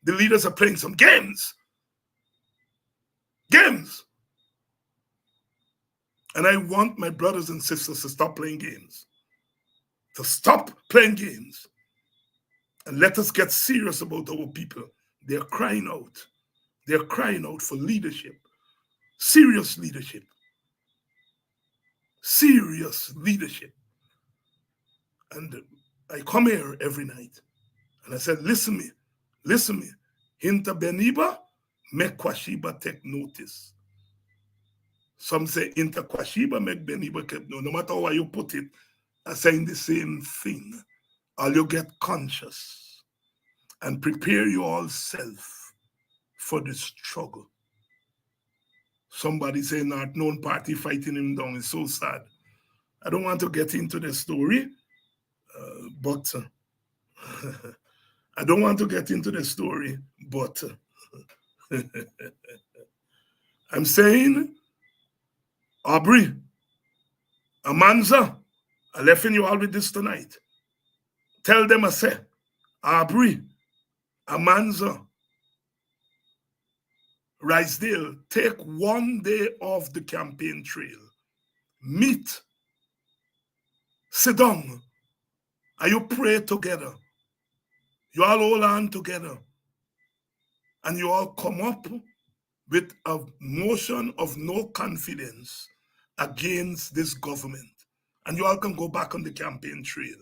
The leaders are playing some games. Games. And I want my brothers and sisters to stop playing games. To stop playing games. And let us get serious about our people. They're crying out. They're crying out for leadership. Serious leadership. Serious leadership. And I come here every night. And I said, listen me. Hinta Beniba, make Kwashiba take notice. Some say Hinta Kwashiba, make Beniba take notice. No matter how you put it, I'm saying the same thing. All you get conscious and prepare yourself for the struggle. Somebody say not known party fighting him down. It's so sad. I don't want to get into the story But I don't want to get into the story, but I'm saying, Aubrey, Amanza, I left in you all with this tonight. Tell them I say, Aubrey, Amanza, Risedale, take one day off the campaign trail. Meet, sit down, and you pray together. You all hold on together. And you all come up with a motion of no confidence against this government. And you all can go back on the campaign trail.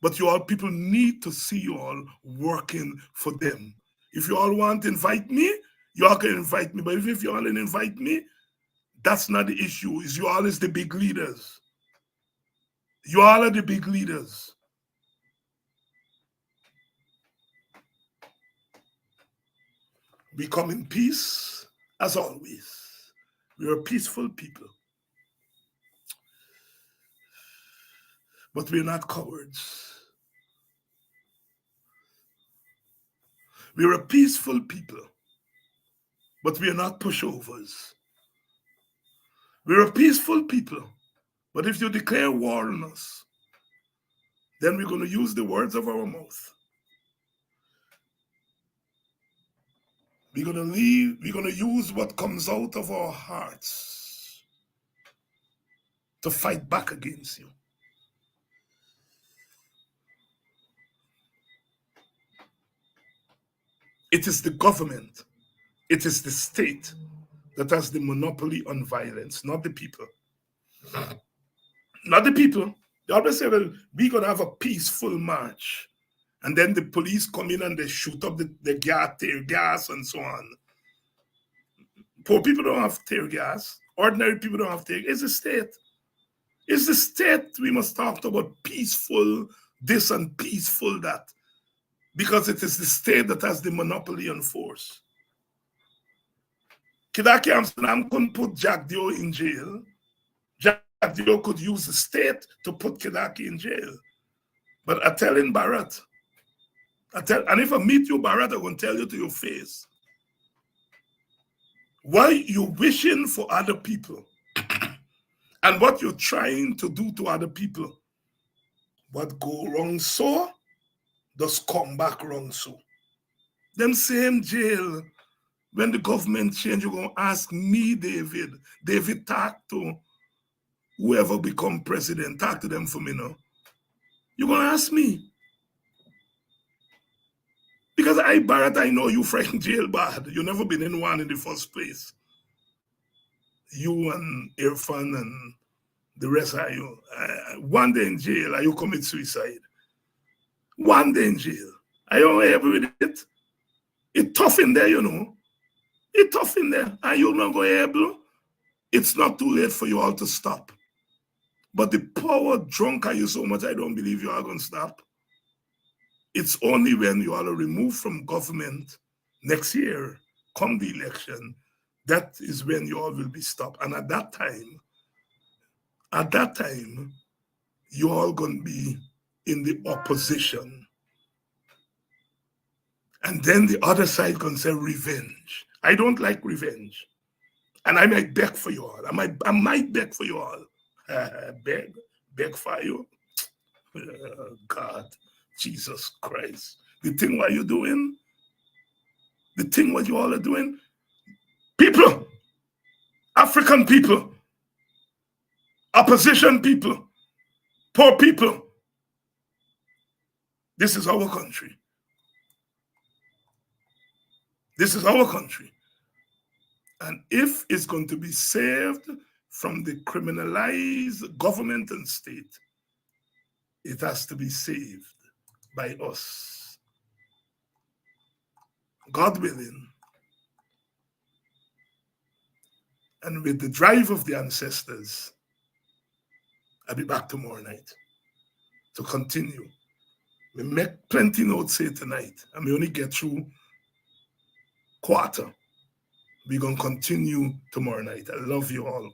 But you all people need to see you all working for them. If you all want to invite me, you all can invite me. But if you all didn't invite me, that's not the issue. Is you all is the big leaders. You all are the big leaders. We come in peace, as always. We are peaceful people. But we're not cowards. We're a peaceful people, but we are not pushovers. We're a peaceful people, but if you declare war on us, then we're going to use the words of our mouth. We're going to use what comes out of our hearts to fight back against you. It is the government, it is the state that has the monopoly on violence, not the people. Not the people. They always say, well, we're going to have a peaceful march. And then the police come in and they shoot up the tear gas and so on. Poor people don't have tear gas. Ordinary people don't have tear gas. It's the state. It's the state we must talk about peaceful this and peaceful that. Because it is the state that has the monopoly on force. Kidaki Amsterdam couldn't put Jack Dio in jail. Jack Dio could use the state to put Kidaki in jail. But I tell in Barrett, and if I meet you, Barrett, I'm going to tell you to your face. Why you wishing for other people and what you're trying to do to other people. What go wrong so, does come back wrong so. Them same jail, when the government change, you're going to ask me, David. David, talk to whoever become president. Talk to them for me now. You're going to ask me. Because Barrett, I know you from jail bad. You never been in one in the first place. You and Irfan and the rest of you. One day in jail, and you commit suicide. One day in jail. Are you able with it? It's tough in there, you know. It's tough in there. Are you not going able? It's not too late for you all to stop. But the power drunk are you so much, I don't believe you are going to stop. It's only when you are removed from government next year, come the election, that is when you all will be stopped. And at that time, you all going to be in the opposition. And then the other side going to say revenge. I don't like revenge. And I might beg for you all. I might beg for you all. Beg for you. God, Jesus Christ. The thing what you doing, the thing what you all are doing, people, African people, opposition people, poor people, this is our country. This is our country. And if it's going to be saved from the criminalized government and state, it has to be saved by us. God willing, and with the drive of the ancestors, I'll be back tomorrow night to continue. We make plenty notes here tonight, and we only get through quarter. We're going to continue tomorrow night. I love you all.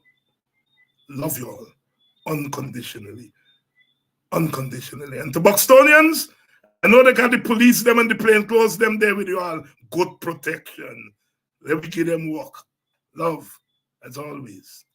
Love you all. Unconditionally. unconditionally. And to Buxtonians, I know they got the police them and the plainclothes them there with you all. Good protection. Let me give them work. Love, as always.